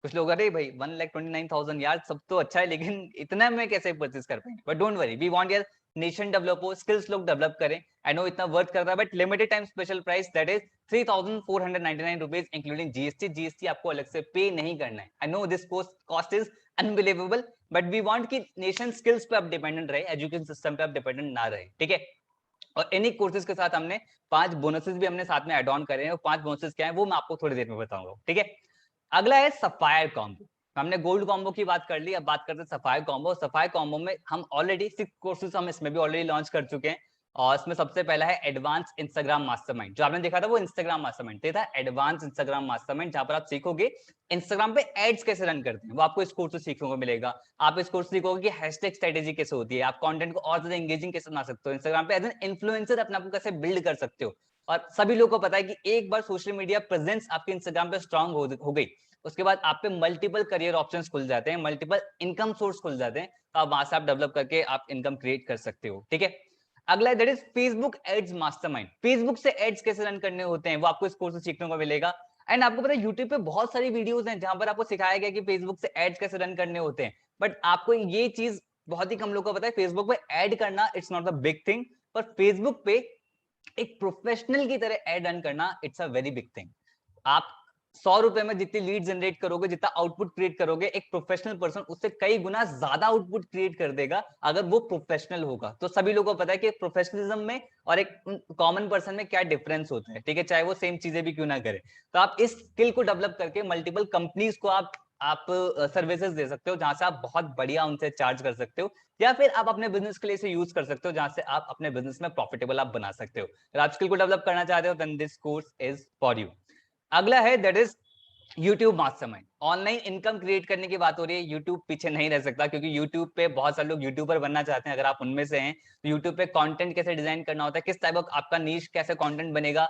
कुछ लोग अरे भाई 1,29,000 यार, सब तो अच्छा है लेकिन इतना में कैसे परचेज कर पाएंगे, but don't worry, we want your nation develop हो, स्किल्स लोग डेवलप करें। आई नो इतना वर्थ करता है, but limited time special price that is 3,499 rupees including GST. GST आपको अलग से पे नहीं करना है। I know this cost is unbelievable, but we want कि नेशन स्किल्स पे आप डिपेंडेंट रहे, एजुकेशन सिस्टम पे आप डिपेंडेंट ना रहे। ठीक है, और इन्हीं कोर्सेज के साथ हमने 5 बोनसेस भी हमने साथ में एड ऑन करे हैं, और 5 बोनसेस क्या है वो मैं आपको थोड़ी देर में बताऊंगा। ठीक है, अगला है सफायर कॉम्बो। हमने गोल्ड कॉम्बो की बात कर ली, अब बात करते हैं सफायर कॉम्बो। सफायर कॉम्बो में हम ऑलरेडी 6 कोर्सेज हम इसमें भी ऑलरेडी लॉन्च कर चुके हैं, और इसमें सबसे पहला है एडवांस इंस्टाग्राम मास्टरमाइंड। जो आपने देखा था वो इंस्टाग्राम मास्टरमाइंड था, एडवांस इंस्टाग्राम मास्टरमाइंड, जहां पर आप सीखोगे इंस्टाग्राम पे एड्स कैसे रन करते हैं, वो आपको इस कोर्स से सीखने को मिलेगा। आप इस कोर्स सीखोगे कि हैशटैग स्ट्रेटेजी कैसे होती है, आप कंटेंट को और ज्यादा एंगेजिंग कैसे बना सकते हो इंस्टाग्राम पे, एज एन इन्फ्लुएंसर अपने आप को कैसे बिल्ड कर सकते हो। और सभी लोगों को पता है कि एक बार सोशल मीडिया प्रेजेंस आपके इंस्टाग्राम पे स्ट्रांग हो गई, उसके बाद आप पे मल्टीपल करियर ऑप्शंस खुल जाते हैं, मल्टीपल इनकम सोर्स खुल जाते हैं, तो आप वहां से आप डेवलप करके आप इनकम क्रिएट कर सकते हो। ठीक है, अगला that is Facebook ads mastermind. Facebook से एड्स कैसे रन करने होते हैं वो आपको इस कोर्स से सीखने को मिलेगा। एंड आपको पता है यूट्यूब पे बहुत सारी वीडियोस हैं जहां पर आपको सिखाया गया कि फेसबुक से एड्स कैसे रन करने होते हैं, बट आपको ये चीज बहुत ही कम लोगों को पता है, फेसबुक पे ऐड करना it's not the big thing, पर फेसबुक पे एक प्रोफेशनल की तरह ऐड रन करना it's a very big thing. आप 100 रुपए में जितनी लीड जनरेट करोगे, जितना आउटपुट क्रिएट करोगे, एक प्रोफेशनल पर्सन उससे कई गुना ज्यादा आउटपुट क्रिएट कर देगा अगर वो प्रोफेशनल होगा। तो सभी लोगों को पता है कि प्रोफेशनलिज्म में और एक कॉमन पर्सन में क्या डिफरेंस होता है, ठीक है, चाहे वो सेम चीजें भी क्यों ना करे। तो आप इस स्किल को डेवलप करके मल्टीपल कंपनीज को आप सर्विसेज दे सकते हो, जहां से आप बहुत बढ़िया उनसे चार्ज कर सकते हो, या फिर आप अपने बिजनेस के लिए इसे यूज कर सकते हो, जहां से आप अपने बिजनेस में प्रॉफिटेबल आप बना सकते हो। अगर आप स्किल को डेवलप करना चाहते हो then this course is for you. अगला है that is YouTube mastermind. Online income create करने की बात हो रही है, यूट्यूब पीछे नहीं रह सकता, क्योंकि यूट्यूब पे बहुत सारे लोग यूट्यूबर बनना चाहते हैं। अगर आप उनमें से हैं तो यूट्यूब पे कंटेंट कैसे डिजाइन करना होता है, किस टाइप का आपका नीश, कैसे कंटेंट बनेगा।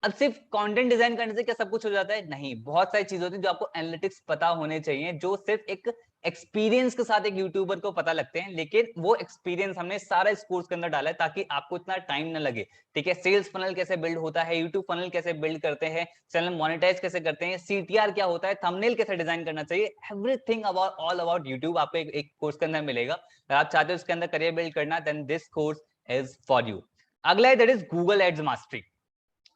अब सिर्फ कंटेंट डिजाइन करने से क्या सब कुछ हो जाता है? नहीं, बहुत सारी चीजें होती है जो आपको एनालिटिक्स पता होने चाहिए, जो सिर्फ एक एक्सपीरियंस के साथ एक यूट्यूबर को पता लगते हैं, लेकिन वो एक्सपीरियंस हमने सारा इस कोर्स के अंदर डाला है ताकि आपको इतना टाइम ना लगे। ठीक है, सेल्स फनल कैसे बिल्ड होता है, यूट्यूब फनल कैसे बिल्ड करते हैं, चैनल मोनेटाइज कैसे करते हैं, सीटीआर क्या होता है, थंबनेल कैसे डिजाइन करना चाहिए, everything about all about YouTube आपको एक कोर्स के अंदर मिलेगा। अगर आप चाहते हो उसके अंदर करियर बिल्ड करना, then this course is for you. अगला है that is Google ads mastery.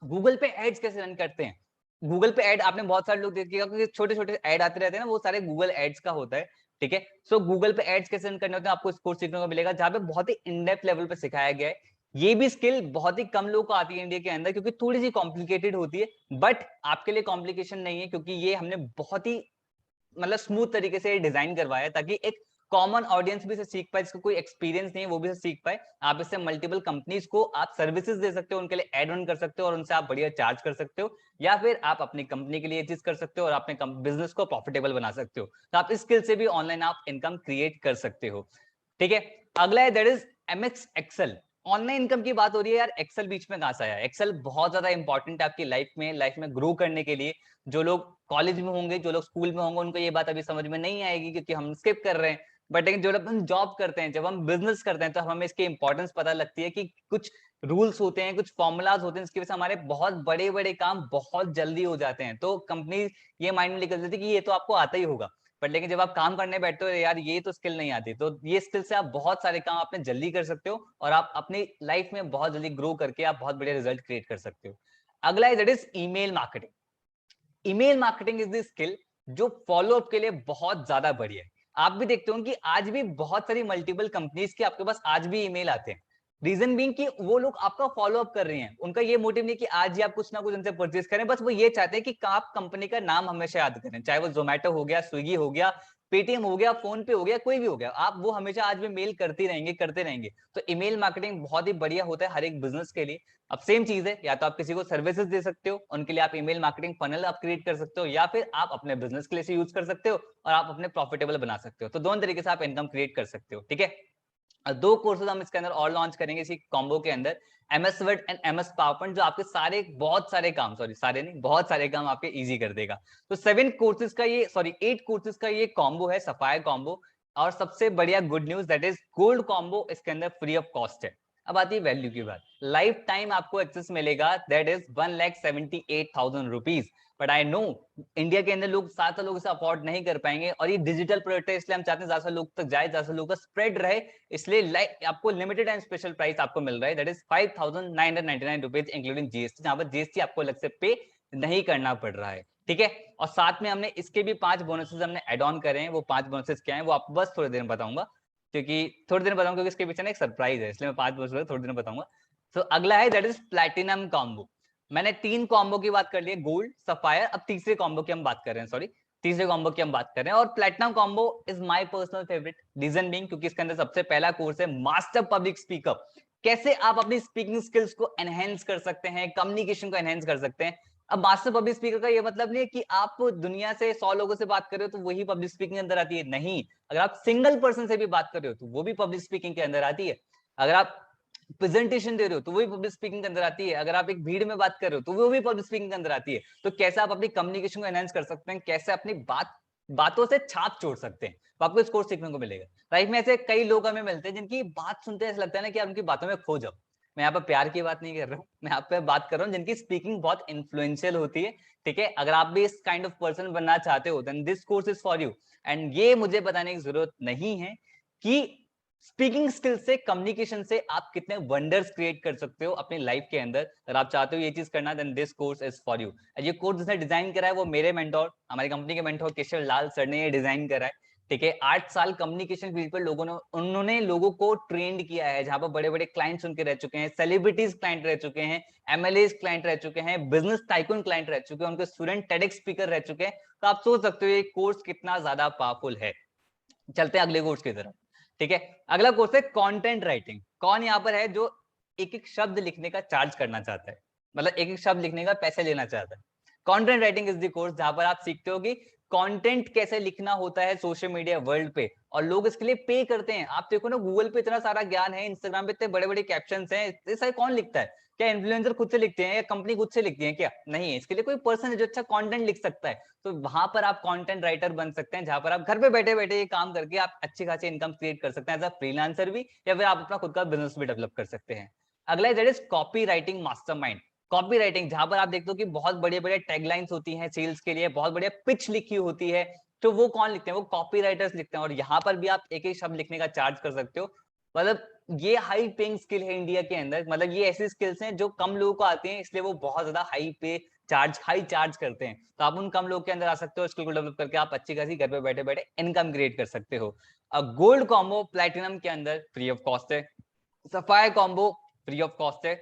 Google पे एड्स कैसे रन करते हैं? गूगल पे एड आपने बहुत सारे लोग देखिएगा कि छोटे छोटे एड आते रहते हैं ना, वो सारे गूगल एड्स का होता है। ठीक है, सो गूगल पे एड्स कैसे रन करने होते हैं आपको इस कोर्स सीखने को मिलेगा, जहां पे बहुत ही इन डेप्थ लेवल पे सिखाया गया है। ये भी स्किल बहुत ही कम लोगों को आती है इंडिया के अंदर, क्योंकि थोड़ी सी कॉम्प्लिकेटेड होती है, बट आपके लिए कॉम्प्लिकेशन नहीं है, क्योंकि ये हमने बहुत ही मतलब स्मूथ तरीके से डिजाइन करवाया ताकि एक कॉमन ऑडियंस भी इसे सीख पाए, जिसको कोई एक्सपीरियंस नहीं है वो भी इसे सीख पाए। आप इससे मल्टीपल कंपनीज को आप सर्विसेज दे सकते हो, उनके लिए एड ऑन कर सकते हो और उनसे आप बढ़िया चार्ज कर सकते हो, या फिर आप अपनी कंपनी के लिए चीज कर सकते हो और अपने बिजनेस को प्रॉफिटेबल बना सकते हो। तो आप इस स्किल से भी ऑनलाइन आप इनकम क्रिएट कर सकते हो। ठीक है, अगला है that is MX Excel. Online income की बात हो रही है यार, एक्सेल बीच में कहां से आया? एक्सेल बहुत ज्यादा इंपॉर्टेंट है आपकी लाइफ में ग्रो करने के लिए। जो लोग कॉलेज में होंगे, जो लोग स्कूल में होंगे, उनको ये बात अभी समझ में नहीं आएगी क्योंकि हम स्किप कर रहे हैं, बट लेकिन जब हम जॉब करते हैं, जब हम बिजनेस करते हैं, तो हमें इसकी इंपॉर्टेंस पता लगती है कि कुछ रूल्स होते हैं, कुछ फॉर्मूलाज होते हैं, जिसकी वजह से हमारे बहुत बड़े बड़े काम बहुत जल्दी हो जाते हैं। तो कंपनी ये माइंड में लेकर देती है कि ये तो आपको आता ही होगा, बट लेकिन जब आप काम करने बैठते हो यार ये तो स्किल नहीं आती, तो ये स्किल से आप बहुत सारे काम अपने जल्दी कर सकते हो और आप अपनी लाइफ में बहुत जल्दी ग्रो करके आप बहुत बढ़िया रिजल्ट क्रिएट कर सकते हो। अगला है that is email marketing. Email marketing is the skill जो फॉलोअप के लिए बहुत ज्यादा बढ़िया है। आप भी देखते हो कि आज भी बहुत सारी मल्टीपल कंपनीज के आपके पास आज भी ईमेल आते हैं। रीजन बीइंग कि वो लोग आपका फॉलोअप कर रहे हैं, उनका ये मोटिव नहीं कि आज ही आप कुछ ना कुछ उनसे परचेज करें, बस वो ये चाहते हैं कि आप कंपनी का नाम हमेशा याद करें, चाहे वो जोमेटो हो गया, स्विगी हो गया, पेटीएम हो गया, फोन पे हो गया, कोई भी हो गया, आप वो हमेशा आज भी मेल करते रहेंगे करते रहेंगे। तो ईमेल मार्केटिंग बहुत ही बढ़िया होता है हर एक बिजनेस के लिए। अब सेम चीज है, या तो आप किसी को सर्विसेज दे सकते हो, उनके लिए आप ईमेल मार्केटिंग फनल आप क्रिएट कर सकते हो, या फिर आप अपने बिजनेस के लिए यूज कर सकते हो और आप अपने प्रॉफिटेबल बना सकते हो। तो दोनों तरीके से आप इनकम क्रिएट कर सकते हो। ठीक है, दो कोर्सेज हम इसके अंदर और लॉन्च करेंगे इसी कॉम्बो के अंदर, MS word and MS PowerPoint, जो आपके सारे बहुत सारे काम, सॉरी सारे नहीं, बहुत सारे काम आपके इजी कर देगा। तो 7 कोर्सेज का ये, सॉरी 8 कोर्सेज का ये कॉम्बो है, सफायर कॉम्बो। और सबसे बढ़िया good news that is gold combo इसके अंदर फ्री ऑफ कॉस्ट है। अब आती है वैल्यू की बात, लाइफ टाइम आपको एक्सेस मिलेगा that is 1,78,000 rupees. But I know India के अंदर लोग ज्यादा लोग इसे अफोर्ड नहीं कर पाएंगे, और ये डिजिटल प्रोडक्ट है, इसलिए हम चाहते हैं ज्यादा लोग तक जाए, ज्यादा लोगों का स्प्रेड रहे, इसलिए आपको लिमिटेड एंड स्पेशल प्राइस आपको मिल रहा है that is 5,999 rupees including GST, जहां पर जीएसटी आपको अलग से पे नहीं करना पड़ रहा है। ठीक है, और साथ में हमने इसके भी 5 बोनसेस हमने एड ऑन करे हैं। वो 5 बोनसेस क्या है वो आपको बस थोड़ी देर में बताऊंगा, क्योंकि इसके पीछे ना एक सरप्राइज है, इसलिए मैं 5 बोनसेस थोड़ी देर में बताऊंगा। तो अगला है दैट इज प्लैटिनम कॉम्बो। मैंने 3 कॉम्बो की बात कर ली है, गोल्ड, सफायर, अब तीसरे कॉम्बो की हम बात कर रहे हैं, सॉरी। तीसरे कॉम्बो की हम बात कर रहे हैं और platinum combo is my personal favourite, reason being क्योंकि इसके अंदर सबसे पहला कोर्स है मास्टर पब्लिक स्पीकर। कैसे आप अपनी स्पीकिंग स्किल्स को एनहेंस कर सकते हैं, कम्युनिकेशन को एनहेंस कर सकते हैं। अब मास्टर पब्लिक स्पीकर का ये मतलब नहीं है कि आप दुनिया से 100 लोगों से बात कर रहे हो तो वही पब्लिक स्पीकिंग के अंदर आती है, नहीं। अगर आप सिंगल पर्सन से भी बात कर रहे हो तो वो भी पब्लिक स्पीकिंग के अंदर आती है। अगर आप प्रेजेंटेशन दे रहे हो तो वही पब्लिक स्पीकिंग के अंदर आती है। अगर आप एक भीड़ में बात कर रहे हो तो वो भी पब्लिक स्पीकिंग के अंदर आती है। तो कैसे आप अपनी कम्युनिकेशन को एनहांस कर सकते हैं, कैसे अपनी बातों से छाप छोड़ सकते हैं, तो आपको इस कोर्स सीखने को मिलेगा। लाइफ में ऐसे कई लोग हमें मिलते हैं जिनकी बात सुनते हैं ऐसा लगता है ना कि आप उनकी बातों में खो जाओ। मैं यहाँ पर प्यार की बात नहीं कर रहा हूँ, मैं यहाँ पे बात कर रहा हूँ जिनकी स्पीकिंग बहुत इन्फ्लुएंशियल होती है। ठीक है, अगर आप भी इस काइंड ऑफ पर्सन बनना चाहते हो then this course is for you. And ये मुझे बताने की जरूरत नहीं है कि स्पीकिंग स्किल से, कम्युनिकेशन से आप कितने वंडर्स क्रिएट कर सकते हो अपनी लाइफ के अंदर। अगर आप चाहते हो ये चीज करना then this course is for you. ये कोर्स जिसने डिजाइन करा है वो मेरे मेंटोर, हमारी कंपनी के मेंटोर केशव लाल सर ने ये डिजाइन करा है। ठीक है, 8 साल कम्युनिकेशन फील्ड पर उन्होंने लोगों को ट्रेंड किया है, जहां पर बड़े बड़े क्लाइंट्स उनके रह चुके हैं, सेलिब्रिटीज क्लाइंट रह चुके हैं, एमएलए क्लाइंट रह चुके हैं, बिजनेस टाइकून क्लाइंट रह चुके हैं, उनके स्टूडेंट टेडेक्स स्पीकर रह चुके हैं। तो आप सोच सकते हो ये कोर्स कितना ज्यादा पावरफुल है। चलते हैं अगले कोर्स की तरफ। ठीक है, अगला कोर्स है कंटेंट राइटिंग। कौन यहाँ पर है जो एक एक शब्द लिखने का चार्ज करना चाहता है, मतलब एक एक शब्द लिखने का पैसे लेना चाहता है। Content writing is the course जहां पर आप सीखते हो कि कंटेंट कैसे लिखना होता है सोशल मीडिया वर्ल्ड पे, और लोग इसके लिए पे करते हैं। आप देखो ना, गूगल पे इतना सारा ज्ञान है, इंस्टाग्राम पे इतने बड़े बड़े कैप्शंस हैं, इतने सारे कौन लिखता है? क्या इन्फ्लुएंसर खुद से लिखते हैं या कंपनी खुद से लिखती है? क्या नहीं है, इसके लिए कोई पर्सन है जो अच्छा कंटेंट लिख सकता है। तो वहां पर आप कंटेंट राइटर बन सकते हैं, जहां पर आप घर पे बैठे बैठे ये काम करके आप अच्छी खासी इनकम क्रिएट कर सकते हैं एज अ फ्रीलांसर भी, या फिर आप अपना खुद का बिजनेस भी डेवलप कर सकते हैं। अगला that is copy writing mastermind. Copy writing जहां पर आप देखते हो कि बहुत बड़े बड़े टैगलाइंस होती हैं सेल्स के लिए, बहुत बढ़िया पिच लिखी होती है, तो वो कौन लिखते हैं? वो कॉपी राइटर्स लिखते हैं। और यहाँ पर भी आप एक एक शब्द लिखने का चार्ज कर सकते हो। मतलब ये हाई पेइंग स्किल है इंडिया के अंदर, मतलब ये ऐसी स्किल्स हैं जो कम लोगों को आती हैं, इसलिए वो बहुत ज्यादा हाई चार्ज करते हैं। तो आप उन कम लोग के अंदर आ सकते हो, स्किल को डेवलप करके आप अच्छी खासी घर पे बैठे बैठे इनकम क्रिएट कर सकते हो। गोल्ड कॉम्बो प्लेटिनम के अंदर फ्री ऑफ कॉस्ट है, sapphire combo free of cost है।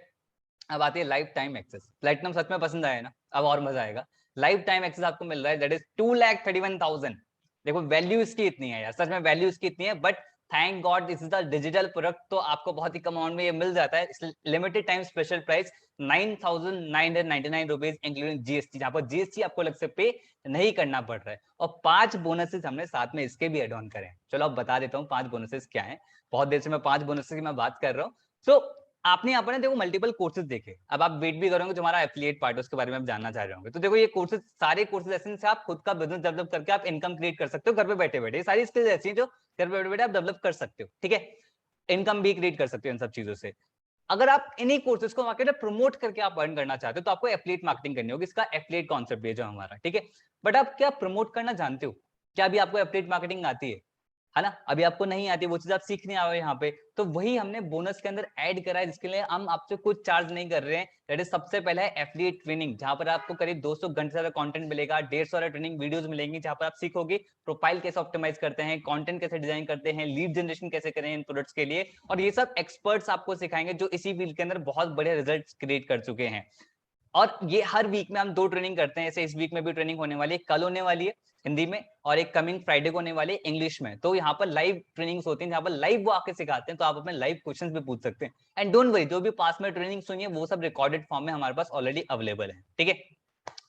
अब आती है लाइफ टाइम एक्सेस। प्लेटिनम सच में पसंद आया ना, अब और मजा आएगा। लाइफ टाइम एक्सेस आपको मिल रहा है दैट इज 2,31,000। देखो वैल्यू इसकी इतनी है यार, सच में वैल्यू इसकी इतनी है, but thank God this is the digital product, तो आपको बहुत ही कम अमाउंट में ये मिल जाता है। Limited time special price 9,999 including GST, जहां पर जीएसटी आपको अलग से पे नहीं करना पड़ रहा है। और 5 बोनसेस हमने साथ में इसके भी एड ऑन करे हैं। चलो अब बता देता हूँ 5 बोनसेस क्या है। बहुत देर से मैं 5 बोनसेस की मैं बात कर रहा हूँ। सो आपने यहाँ पर देखो मल्टीपल कोर्सेज देखे, अब आप वेट भी करोगे, तुम्हारा एफिलिएट पार्ट उसके बारे में आप जानना चाह रहे होंगे। तो देखो ये कोर्सेज, सारे कोर्सेज ऐसे से आप खुद का बिजनेस डेवलप करके आप इनकम क्रिएट कर सकते हो घर पे बैठे बैठे। सारी स्किल्स ऐसी हैं जो घर पे बैठे बैठे आप डेवलप कर सकते हो। ठीक है, इनकम भी क्रिएट कर सकते हो इन सब चीजों से। अगर आप इन्हीं कोर्सेज को मार्केट में प्रमोट करके आप अर्न करना चाहते हो तो आपको एफिलिएट मार्केटिंग करनी होगी। इसका एफिलिएट कॉन्सेप्ट है जो हमारा, ठीक है। बट आप क्या प्रमोट करना जानते हो? क्या अभी आपको एफिलिएट मार्केटिंग आती है ना? अभी आपको नहीं आती, वो चीज आप सीखने आओ यहाँ पे, तो वही हमने बोनस के अंदर ऐड करा है, जिसके लिए हम आपसे कुछ चार्ज नहीं कर रहे हैं। दैट इज सबसे पहला है एफिलिएट ट्रेनिंग, जहां पर आपको करीब 200 घंटे से ज्यादा कंटेंट मिलेगा, 150 ट्रेनिंग वीडियोस मिलेंगी, जहां पर आप सीखोगे प्रोफाइल कैसे ऑप्टिमाइज करते हैं, कंटेंट कैसे डिजाइन करते हैं, लीड जनरेशन कैसे करें इन प्रोडक्ट्स के लिए। और ये सब एक्सपर्ट्स आपको सिखाएंगे जो इसी फील्ड के अंदर बहुत बड़े रिजल्ट्स क्रिएट कर चुके हैं। और ये हर वीक में हम 2 ट्रेनिंग करते हैं, ऐसे इस वीक में भी ट्रेनिंग होने वाली है, कल होने वाली है हिंदी में, और एक कमिंग फ्राइडे को होने वाली है इंग्लिश में। तो यहाँ पर लाइव ट्रेनिंग्स होती हैं, जहाँ पर लाइव वो आके सिखाते हैं, तो आप अपने लाइव क्वेश्चंस भी पूछ सकते हैं। एंड डोंट वरी, जो भी पास में ट्रेनिंग सुनी है वो सब रिकॉर्डेड फॉर्म में हमारे पास ऑलरेडी अवेलेबल है। ठीक है,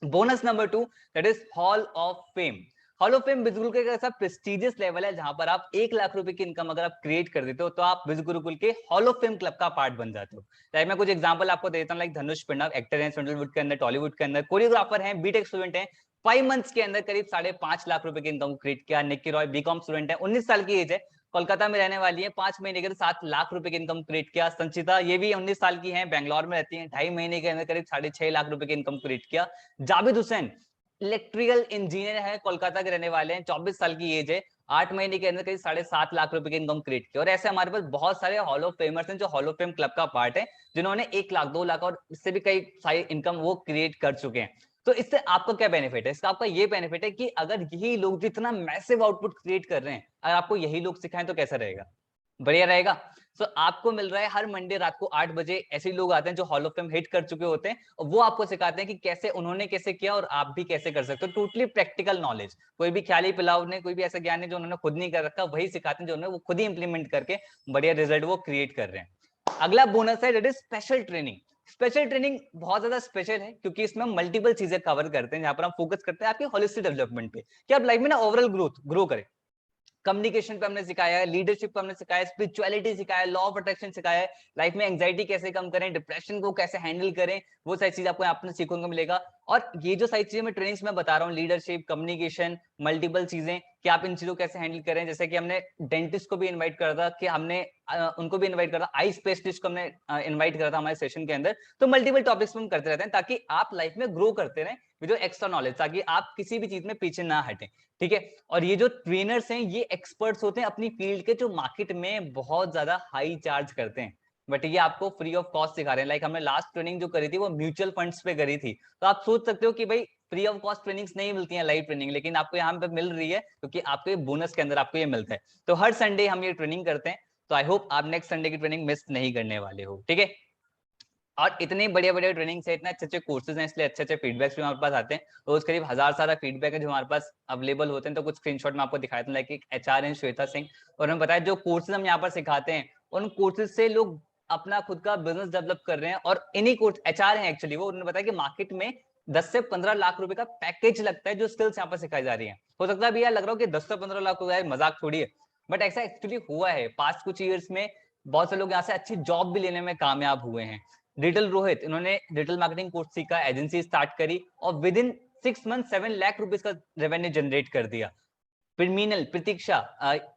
bonus number 2 that is hall of fame. Hall of fame Biz Gurukul का ऐसा प्रेस्टिजियस लेवल है जहां पर आप 1 लाख रुपए की इनकम अगर आप क्रिएट कर देते हो तो आप विज गुरुकुल के हॉल ऑफ फेम क्लब का पार्ट बन जाते हो। लाइक मैं कुछ एग्जांपल आपको देता हूँ, लाइक धनुष पिंडा एक्टर है सैंडलवुड के अंदर, टॉलीवुड के अंदर, कोरियोग्राफर हैं, बीटेक स्टूडेंट हैं, 5 मंथ्स के अंदर करीब 5.5 लाख रुपए की इनकम क्रिएट किया। निक्की रॉय बीकॉम स्टूडेंट है, 19 साल की एज है, कोलकाता में रहने वाली है, 5 महीने के 7 लाख रुपए की इनकम क्रिएट किया। संचिता ये भी 19 साल की है, बैंगलोर में रहती है, 2.5 महीने के अंदर करीब 6.5 लाख रुपए की इनकम क्रिएट किया। जाबिद हुसैन इलेक्ट्रिकल इंजीनियर है, कोलकाता के रहने वाले हैं, 24 साल की एज है, 8 महीने के अंदर करीब 7.5 लाख रुपए की इनकम क्रिएट की। और ऐसे हमारे पास बहुत सारे हॉल ऑफ फेमर्स हैं जो हॉल ऑफ फेम क्लब का पार्ट है, जिन्होंने 1 लाख 2 लाख और इससे भी कई सारी इनकम वो क्रिएट कर चुके हैं। तो इससे आपका क्या बेनिफिट है? इसका आपका ये बेनिफिट है कि अगर यही लोग जितना मैसिव आउटपुट क्रिएट कर रहे हैं, अगर आपको यही लोग सिखाएं तो कैसा रहेगा? बढ़िया रहेगा। सो आपको मिल रहा है हर मंडे रात को 8 बजे ऐसे लोग आते हैं जो हॉल ऑफ फेम हिट कर चुके होते हैं और वो आपको सिखाते हैं कि कैसे उन्होंने कैसे किया और आप भी कैसे कर सकते हो। टोटली प्रैक्टिकल नॉलेज, कोई भी ख्याली पिलाव ने, कोई भी ऐसा ज्ञान है जो उन्होंने खुद नहीं कर रखा, वही सिखाते हैं जो उन्होंने वो खुद ही इंप्लीमेंट करके बढ़िया रिजल्ट वो क्रिएट कर रहे हैं। अगला बोनस है that is special training. Special training बहुत ज्यादा स्पेशल है क्योंकि इसमें हम मल्टीपल चीजें कवर करते हैं, जहां पर हम फोकस करते हैं आपके होलिस्टिक डेवलपमेंट पे कि आप लाइफ में ना ओवरऑल ग्रो करें। कम्युनिकेशन पे हमने सिखाया है, लीडरशिप पे हमने सिखाया है, स्पिरिचुअलिटी सिखाया है, लॉ ऑफ अट्रैक्शन सिखाया है, लाइफ में एंजाइटी कैसे कम करें, डिप्रेशन को कैसे हैंडल करें, वो सारी चीज आपको यहाँ पर सीखने को मिलेगा। और ये जो सारी चीजें मैं ट्रेनिंग्स में बता रहा हूँ, लीडरशिप, कम्युनिकेशन, मल्टीपल चीजें कि आप इन चीजों को कैसे हैंडल करें। जैसे कि हमने डेंटिस्ट को भी इन्वाइट करा था, कि हमने उनको भी इन्वाइट करा था, आई स्पेशलिस्ट को हमने इन्वाइट करा था हमारे सेशन के अंदर। तो मल्टीपल टॉपिक्स हम करते रहते हैं ताकि आप लाइफ में ग्रो करते रहें विद एक्स्ट्रा नॉलेज, ताकि आप किसी भी चीज में पीछे ना हटें। ठीक है। और ये जो ट्रेनर्स हैं ये एक्सपर्ट्स होते हैं अपनी फील्ड के, जो मार्केट में बहुत ज्यादा हाई चार्ज करते हैं, बट ये आपको फ्री ऑफ कॉस्ट सिखा रहे हैं। लाइक हमने लास्ट ट्रेनिंग जो करी थी वो म्यूचुअल फंड्स पे करी थी। तो आप सोच सकते हो कि भाई फ्री ऑफ कॉस्ट ट्रेनिंग्स नहीं मिलती हैं लाइव ट्रेनिंग, लेकिन आपको यहाँ पे मिल रही है क्योंकि आपको ये बोनस के अंदर आपको ये मिलता है। तो हर संडे हम ये ट्रेनिंग करते हैं, तो आई होप आप नेक्स्ट संडे की ट्रेनिंग मिस नहीं करने वाले हो। ठीक है। और इतने बढ़िया बढ़िया ट्रेनिंग है, इतने अच्छे अच्छे कोर्सेज हैं, इसलिए अच्छे अच्छे फीडबैक्स भी हमारे पास आते हैं। रोज करीब 1000 सारा फीडबैक है जो हमारे पास अवेलेबल होते हैं। तो कुछ स्क्रीनशॉट में आपको दिखाया था, लाइक एक एचआर हैं श्वेता सिंह, और हमें बताया जो कोर्सेज हम यहाँ पर सिखाते हैं उन कोर्सेज से लोग अपना खुद का बिजनेस डेवलप कर रहे हैं। और इन्हीं कोर्स एचआर हैं एक्चुअली वो, उन्होंने बताया कि मार्केट में 10 से 15 लाख रुपए का पैकेज लगता है जो स्किल्स यहाँ पर सिखाई जा रही है। हो सकता है भैया लग रहा हो कि 10 से 15 लाख हो जाए, मजाक थोड़ी है, बट ऐसा एक्चुअली हुआ है। पास्ट कुछ ईयर्स में बहुत से लोग यहाँ से अच्छी जॉब भी लेने में कामयाब हुए हैं। डिजिटल रोहित, इन्होंने डिजिटल मार्केटिंग कोर्स सीखा, एजेंसी स्टार्ट करी और with in 6 month 7 lakh rupees का रेवेन्यू जनरेट कर दिया। फिर मीनल प्रतीक्षा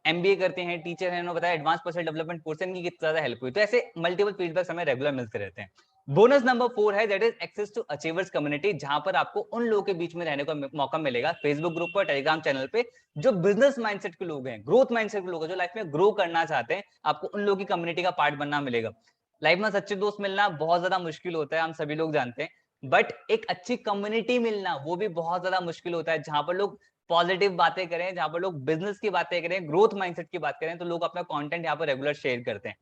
एमबीए करते हैं, टीचर हैं, उन्होंने बताया एडवांस पर्सनल डेवलपमेंट कोर्स इनकी कितना ज्यादा हेल्प हुई। तो ऐसे मल्टीपल फीडबैक्स हमें रेगुलर मिलते रहते हैं। बोनस नंबर 4 है that is access to achievers community, जहां पर आपको उन लोगों के बीच में रहने का मौका मिलेगा फेसबुक ग्रुप पर, टेलीग्राम चैनल पे, जो बिजनेस माइंडसेट के लोग हैं, ग्रोथ माइंडसेट के लोग हैं, जो लाइफ में ग्रो करना चाहते हैं। आपको उन लोगों की कम्युनिटी का पार्ट बनना मिलेगा। लाइफ में सच्चे दोस्त मिलना बहुत ज्यादा मुश्किल होता है, हम सभी लोग जानते हैं, बट एक अच्छी कम्युनिटी मिलना वो भी बहुत ज्यादा मुश्किल होता है, जहां पर लोग पॉजिटिव बातें करें, जहां पर लोग बिजनेस की बातें करें, ग्रोथ माइंडसेट की बात करें, तो लोग अपना कंटेंट यहाँ पर रेगुलर शेयर करते हैं।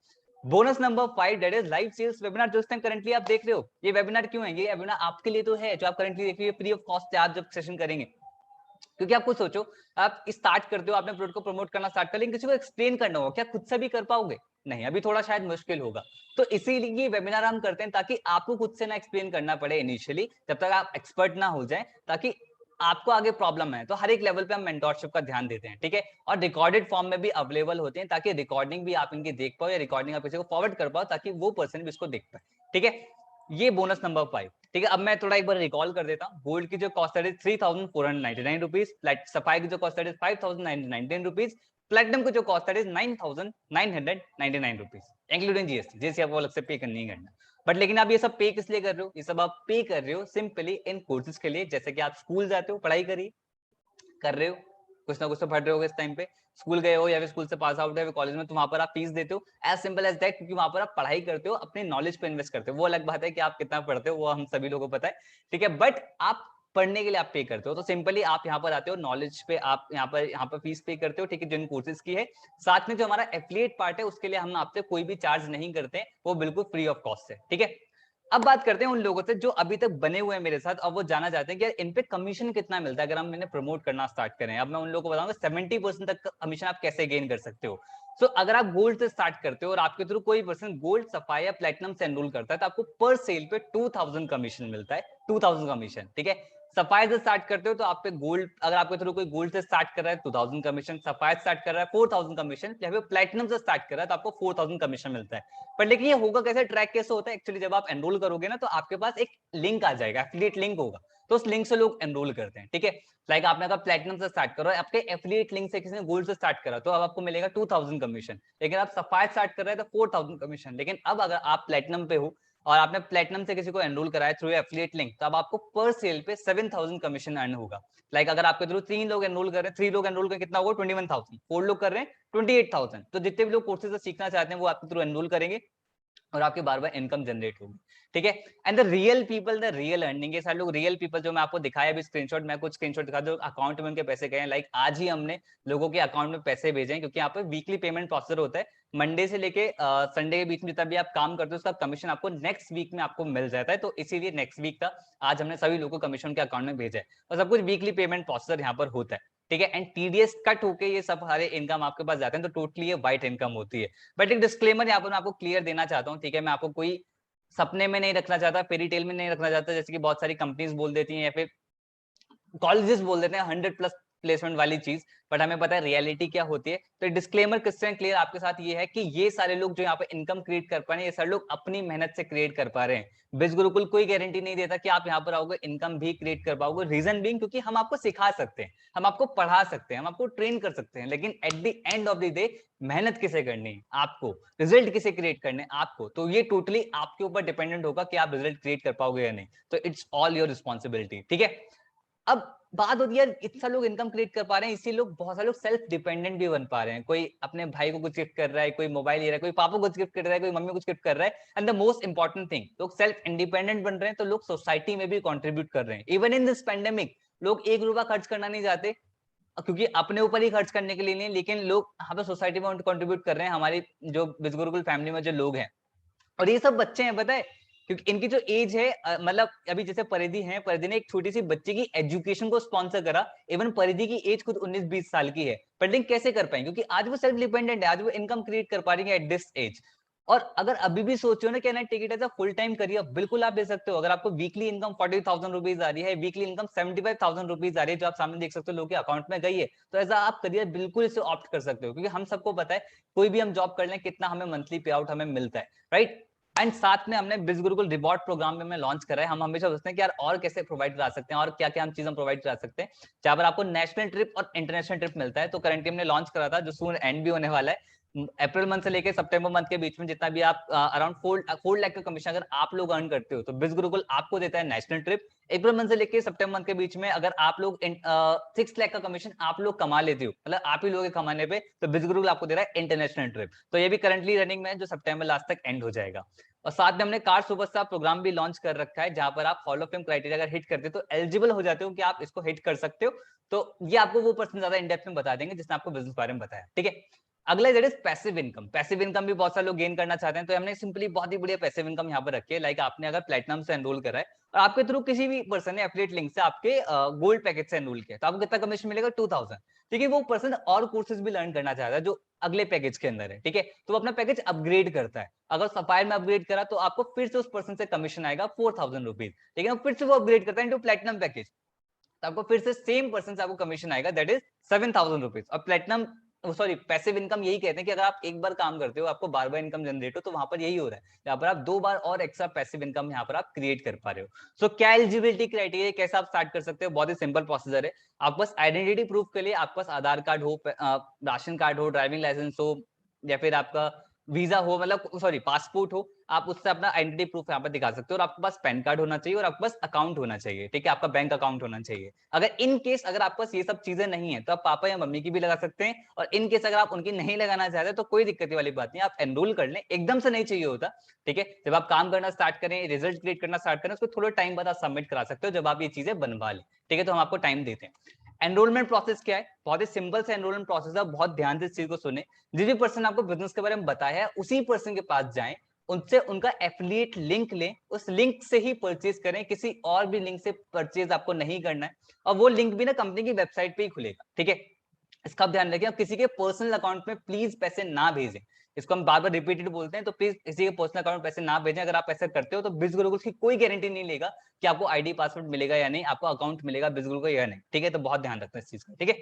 Bonus number 5 that is live sales webinar, जो इस टाइम करंटली आप देख रहे हो। ये वेबिनार क्यों है? ये वेबिनार आपके लिए तो है, जो आप करंटली देख रहे हो, फ्री ऑफ कॉस्ट है। आप जब सेशन करेंगे, क्योंकि आप खुद सोचो, आप स्टार्ट करते हो, आपने प्रोडक्ट को प्रमोट करना स्टार्ट कर, लेकिन किसी को एक्सप्लेन करना होगा, क्या खुद से भी कर पाओगे? नहीं, अभी थोड़ा शायद मुश्किल होगा। तो इसीलिए वेबिनार हम करते हैं, ताकि आपको खुद से ना एक्सप्लेन करना पड़े इनिशियली, जब तक आप एक्सपर्ट ना हो जाए, ताकि आपको आगे प्रॉब्लम है। तो हर एक लेवल पे हम मेंटरशिप का ध्यान देते हैं। ठीक है। और रिकॉर्डेड फॉर्म में भी अवेलेबल होते हैं, ताकि रिकॉर्डिंग भी आप इनकी देख पाओ, या रिकॉर्डिंग आप किसी को फॉरवर्ड कर पाओ, ताकि वो पर्सन भी इसको देख पाए। ठीक है। ये बोनस नंबर 5। ठीक है। अब मैं थोड़ा एक बार रिकॉल कर देता हूँ। गोल्ड की जो कॉस्ट है 3499 रुपीज, सफाई की जो कॉस्ट है 5999 रुपीज, प्लेटिनम की जो कॉस्ट है 9999 रुपीज, इंक्लूडिंग जीएसटी। जीएसटी आपको अलग से पे करनी ही करना। बट लेकिन आप ये सब पे किस लिए कर रहे हो? ये सब आप पे कर रहे हो सिंपली इन कोर्सेज के लिए। जैसे कि आप स्कूल जाते हो, पढ़ाई करिए, कर रहे हो, कुछ ना कुछ तो पढ़ रहे हो इस टाइम पे, स्कूल गए हो या फिर स्कूल से पास आउट है कॉलेज में, तो वहां पर आप फीस देते हो। एज सिंपल एज दैट, क्योंकि वहां पर आप पढ़ाई करते हो, अपने नॉलेज पे इन्वेस्ट करते हो। वो अलग बात है कि आप कितना पढ़ते हो, वो हम सभी लोगों को पता है। ठीक है। बट आप पढ़ने के लिए आप पे करते हो, तो सिंपली आप यहाँ पर आते हो, नॉलेज पे आप यहाँ पर फीस पे करते हो। ठीक है। जिन कोर्सेज की है, साथ में जो हमारा एफिलिएट पार्ट है उसके लिए हम आपसे कोई भी चार्ज नहीं करते, वो बिल्कुल फ्री ऑफ कॉस्ट है। ठीक है। अब बात करते हैं उन लोगों से जो अभी तक बने हुए हैं मेरे साथ, अब वो जाना चाहते हैं कि यार इन पे कमीशन कितना मिलता है अगर हम इन्हें प्रमोट करना स्टार्ट करें। अब मैं उन लोगों को बताऊंगा 70% तक कमीशन आप कैसे गेन कर सकते हो। सो अगर आप गोल्ड से स्टार्ट करते हो और आपके थ्रू कोई पर्सन गोल्ड, सफाया, प्लेटिनम से एनरोल करता है, तो आपको पर सेल पे 2000 कमीशन मिलता है। 2000 कमीशन। ठीक है। सफायर से स्टार्ट करते हो तो आप पे गोल्ड, अगर आपके थ्रू कोई गोल्ड से स्टार्ट कर रहा है 2000 कमीशन, सफायर स्टार्ट कर रहा है 4000 कमीशन, या फिर प्लेटिनम से स्टार्ट कर रहा है तो आपको 4000 कमीशन मिलता है। पर लेकिन ये होगा कैसे, ट्रैक कैसे होता है एक्चुअली, जब आप एनरोल करोगे ना तो आपके पास एक लिंक आ जाएगा, एफिलिएट लिंक होगा, तो उस लिंक से लोग एनरोल करते हैं। ठीक है। लाइक आपने अगर प्लेटिनम से स्टार्ट करो, आपके एफिलिएट लिंक से किसी ने गोल्ड से स्टार्ट करा, तो अब आपको मिलेगा 2000 कमीशन। लेकिन आप सफायर स्टार्ट कर रहे हैं तो 4000 कमीशन। लेकिन अब अगर आप प्लेटिनम पे हो और आपने प्लेटिनम से किसी को एनरोल कराया थ्रू एफिलिएट लिंक, तो अब आपको पर सेल पे 7000 कमीशन अर्न होगा। लाइक अगर आपके थ्रू 3 लोग एनरोल कर रहे हैं, 3 लोग एनरोल कर कितना होगा 21000, 4 लोग कर रहे हैं 28000। तो जितने भी लोग कोर्सेज सीखना चाहते हैं वो आपके थ्रू एनरोल करेंगे, और आपकी बार बार इनकम जनरेट होगी, ठीक है। And the real people, the real earning, ये सारे लोग रियल पीपल जो मैं आपको दिखाया अभी स्क्रीनशॉट, मैं कुछ स्क्रीनशॉट दिखा दूं, अकाउंट में उनके पैसे गए हैं। लाइक आज ही हमने लोगों के अकाउंट में पैसे भेजे हैं, क्योंकि यहाँ पे वीकली पेमेंट प्रोसेसर होता है। मंडे से लेके संडे के बीच में जितना भी आप काम करते हो उसका कमीशन आपको नेक्स्ट वीक में आपको मिल जाता है, तो इसीलिए नेक्स्ट वीक का आज हमने सभी लोगों को कमीशन के अकाउंट में भेजा है, और सब कुछ वीकली पेमेंट प्रोसेसर यहाँ पर होता है, ठीक है। एंड टीडीएस कट होके ये सब सारे इनकम आपके पास जाते हैं, तो टोटली ये वाइट इनकम होती है। बट एक डिस्क्लेमर यहाँ पर मैं आपको क्लियर देना चाहता हूँ, ठीक है। मैं आपको कोई सपने में नहीं रखना चाहता, फेरी टेल में नहीं रखना चाहता, जैसे कि बहुत सारी कंपनीज बोल देती हैं या फिर कॉलेजेस बोल देते हैं 100+ प्लेसमेंट वाली चीज, बट हमें पता है रियलिटी क्या होती है। तो डिस्क्लेमर क्रिस्टल क्लियर आपके साथ ये है कि ये सारे लोग जो यहाँ पे इनकम क्रिएट कर पा रहे हैं, ये सारे लोग अपनी मेहनत से क्रिएट कर पा रहे हैं। बिज गुरुकुल कोई गारंटी नहीं देता कि आप यहाँ पर आओगे इनकम भी क्रिएट कर पाओगे। रीजन बीइंग क्योंकि हम आपको सिखा सकते हैं, हम आपको पढ़ा सकते हैं, हम आपको ट्रेन कर सकते हैं, लेकिन at the end of the day मेहनत किसे करनी है आपको, रिजल्ट किसे क्रिएट करने आपको, तो ये टोटली आपके ऊपर डिपेंडेंट होगा कि आप रिजल्ट क्रिएट कर पाओगे या नहीं। तो इट्स ऑल योर रिस्पॉन्सिबिलिटी, ठीक है। अब बात होती है इतना लोग इनकम क्रिएट कर पा रहे हैं, इसी लोग बहुत सारे लोग सेल्फ डिपेंडेंट भी बन पा रहे हैं। कोई अपने भाई को कुछ गिफ्ट कर रहा है, कोई मोबाइल ले रहा है, कोई पापा को कुछ गिफ्ट कर रहा है, कोई मम्मी को कुछ गिफ्ट कर रहा है। And the most important thing, लोग सेल्फ इंडिपेंडेंट बन रहे हैं, तो लोग सोसाइटी में भी कॉन्ट्रीब्यूट कर रहे हैं। इवन इन दिस पेंडेमिक लोग 1 रुपया खर्च करना नहीं चाहते, क्योंकि अपने ऊपर ही खर्च करने के लिए नहीं, लेकिन लोग यहाँ पे सोसाइटी में कॉन्ट्रीब्यूट कर रहे हैं, हमारी जो बिजगुरुकुल फैमिली में जो लोग हैं। और ये सब बच्चे हैं, पता है, क्योंकि इनकी जो एज है, मतलब अभी जैसे परिधि है, परिधि ने एक छोटी सी बच्ची की एजुकेशन को स्पॉन्सर करा। इवन परिधि की एज खुद 19-20 साल की है, पर लेकिन कैसे कर पाएंगे, क्योंकि आज वो सेल्फ डिपेंडेंट है, आज वो इनकम क्रिएट कर पा रही है एट दिस एज। और अगर अभी भी सोचो ना, can I take it as a full time career, बिल्कुल आप ले सकते हो। अगर आपको वीकली इनकम 40,000 रुपीज आ रही है, वीकली इनकम 75,000 रुपीज आ रही है, जो आप सामने देख सकते हो लोगों के अकाउंट में गई है, तो ऐसा आप करियर बिल्कुल इसे ऑप्ट कर सकते हो। क्योंकि हम सबको पता है कोई भी हम जॉब कर लें कितना हमें मंथली पे आउट हमें मिलता है, राइट। एंड साथ में हमने बिज गुरुकुल रिवॉर्ड प्रोग्राम में लॉन्च करा है। हम हमेशा सोचते हैं कि यार और कैसे प्रोवाइड करा सकते हैं, और क्या क्या हम चीजें प्रोवाइड करा सकते हैं, जहां पर आपको नेशनल ट्रिप और इंटरनेशनल ट्रिप मिलता है। तो करंटली हमने लॉन्च करा था, जो सून एंड भी होने वाला है। अप्रैल मंथ से लेकर सितंबर मंथ के बीच में जितना भी आप अराउंड 4 लाख का कमीशन अगर आप लोग अर्न करते हो, तो बिज गुरुकुल आपको देता है नेशनल ट्रिप। अप्रैल मंथ से लेकर सितंबर मंथ के बीच में अगर आप लोग 6 लाख का कमीशन आप लोग कमा लेते हो, मतलब आप ही लोग के कमाने पे, तो बिज गुरुकुल आपको दे रहा है इंटरनेशनल ट्रिप। तो ये भी करंटली रनिंग में है, जो सितंबर लास्ट तक एंड हो जाएगा। और साथ में हमने कार सुपरस्टार प्रोग्राम भी लॉन्च कर रखा है, जहां पर आप हॉल ऑफ फेम क्राइटेरिया अगर हिट करते हो तो एलिजिबल हो जाते हो कि आप इसको हिट कर सकते हो। तो ये आपको वो पर्सन ज्यादा इन डेप्थ में बता देंगे जिसने आपको बिजनेस बारे में बताया, ठीक है। अगला that is passive income. Passive income भी बहुत सारे लोग गेन करना चाहते हैं, तो हमने सिंपली बहुत ही बढ़िया पैसिव इनकम यहाँ पर रखी है। लाइक आपने अगर प्लेटिनम से एनरोल करा है और आपके थ्रू किसी भी पर्सन ने एफिलिएट लिंक से आपके गोल्ड पैकेज से एनरोल किया, तो आपको कितना कमीशन मिलेगा? 2000। लेकिन वो पर्सन और कोर्सेज भी लर्न करना चाहता है जो अगले पैकेज के अंदर है, ठीक है, तो वो अपना पैकेज अपग्रेड करता है। अगर सफायर में अपग्रेड करा तो आपको फिर से उस पर्सन से कमीशन आएगा 4000 रुपीज, लेकिन फिर से वो अपग्रेड करता है इनटू प्लेटिनम पैकेज, तो आपको फिर से सेम पर्सन से आपको कमीशन आएगा, दैट इज 7000 रुपीज। और प्लेटिनम, सॉरी, पैसिव इनकम यही कहते हैं कि अगर आप एक बार काम करते हो आपको बार बार इनकम जनरेट हो, तो वहां पर यही हो रहा है, यहाँ पर आप 2 बार और एक्स्ट्रा पैसिव इनकम यहाँ पर आप क्रिएट कर पा रहे हो। सो क्या एलिजिबिलिटी क्राइटेरिया, कैसे आप स्टार्ट कर सकते हो? बहुत ही सिंपल प्रोसीजर है। आपके पास आइडेंटिटी प्रूफ के लिए आपके पास आधार कार्ड हो, राशन कार्ड हो, ड्राइविंग लाइसेंस हो, या फिर आपका वीजा हो, मतलब सॉरी पासपोर्ट हो, आप उससे अपना आइडेंटिटी प्रूफ यहाँ पर दिखा सकते हो। और आपके पास पैन कार्ड होना चाहिए और आपके पास अकाउंट होना चाहिए, ठीक है, आपका बैंक अकाउंट होना चाहिए। अगर इन केस अगर आपके पास ये सब चीजें नहीं है, तो आप पापा या मम्मी की भी लगा सकते हैं। और इन केस अगर आप उनकी नहीं लगाना चाहते तो कोई दिक्कत वाली बात नहीं, आप एनरोल कर लें, एकदम से नहीं चाहिए होता, ठीक है। जब आप काम करना स्टार्ट करें, रिजल्ट क्रिएट करना स्टार्ट करें, उसको थोड़ा टाइम बाद आप सबमिट करा सकते हो, जब आप ये चीजें बनवा लें, ठीक है, तो हम आपको टाइम देते हैं। एनरोलमेंट प्रोसेस क्या है? बहुत ही सिंपल से एनरोलमेंट प्रोसेस है, बहुत ध्यान से इस चीज को सुने। जिस भी पर्सन आपको बिजनेस के बारे में बताया है उसी पर्सन के पास जाएं, उनसे उनका एफिलिएट लिंक लें, उस लिंक से ही परचेज करें, किसी और भी लिंक से परचेज आपको नहीं करना है। और वो लिंक भी ना कंपनी की वेबसाइट पे ही खुलेगा, ठीक है। इसका आप ध्यान रखें, आप किसी के पर्सनल अकाउंट में प्लीज पैसे ना भेजें। इसको हम बार बार रिपीटेड बोलते हैं, तो प्लीज किसी के पर्सनल अकाउंट में पैसे ना भेजें। अगर आप ऐसा करते हो तो बिजगुरुकुल की कोई गारंटी नहीं लेगा कि आपको आईडी पासवर्ड मिलेगा या नहीं, आपको अकाउंट मिलेगा बिजगुरुकुल को या नहीं, ठीक है। तो बहुत ध्यान रखना इस चीज का, ठीक है।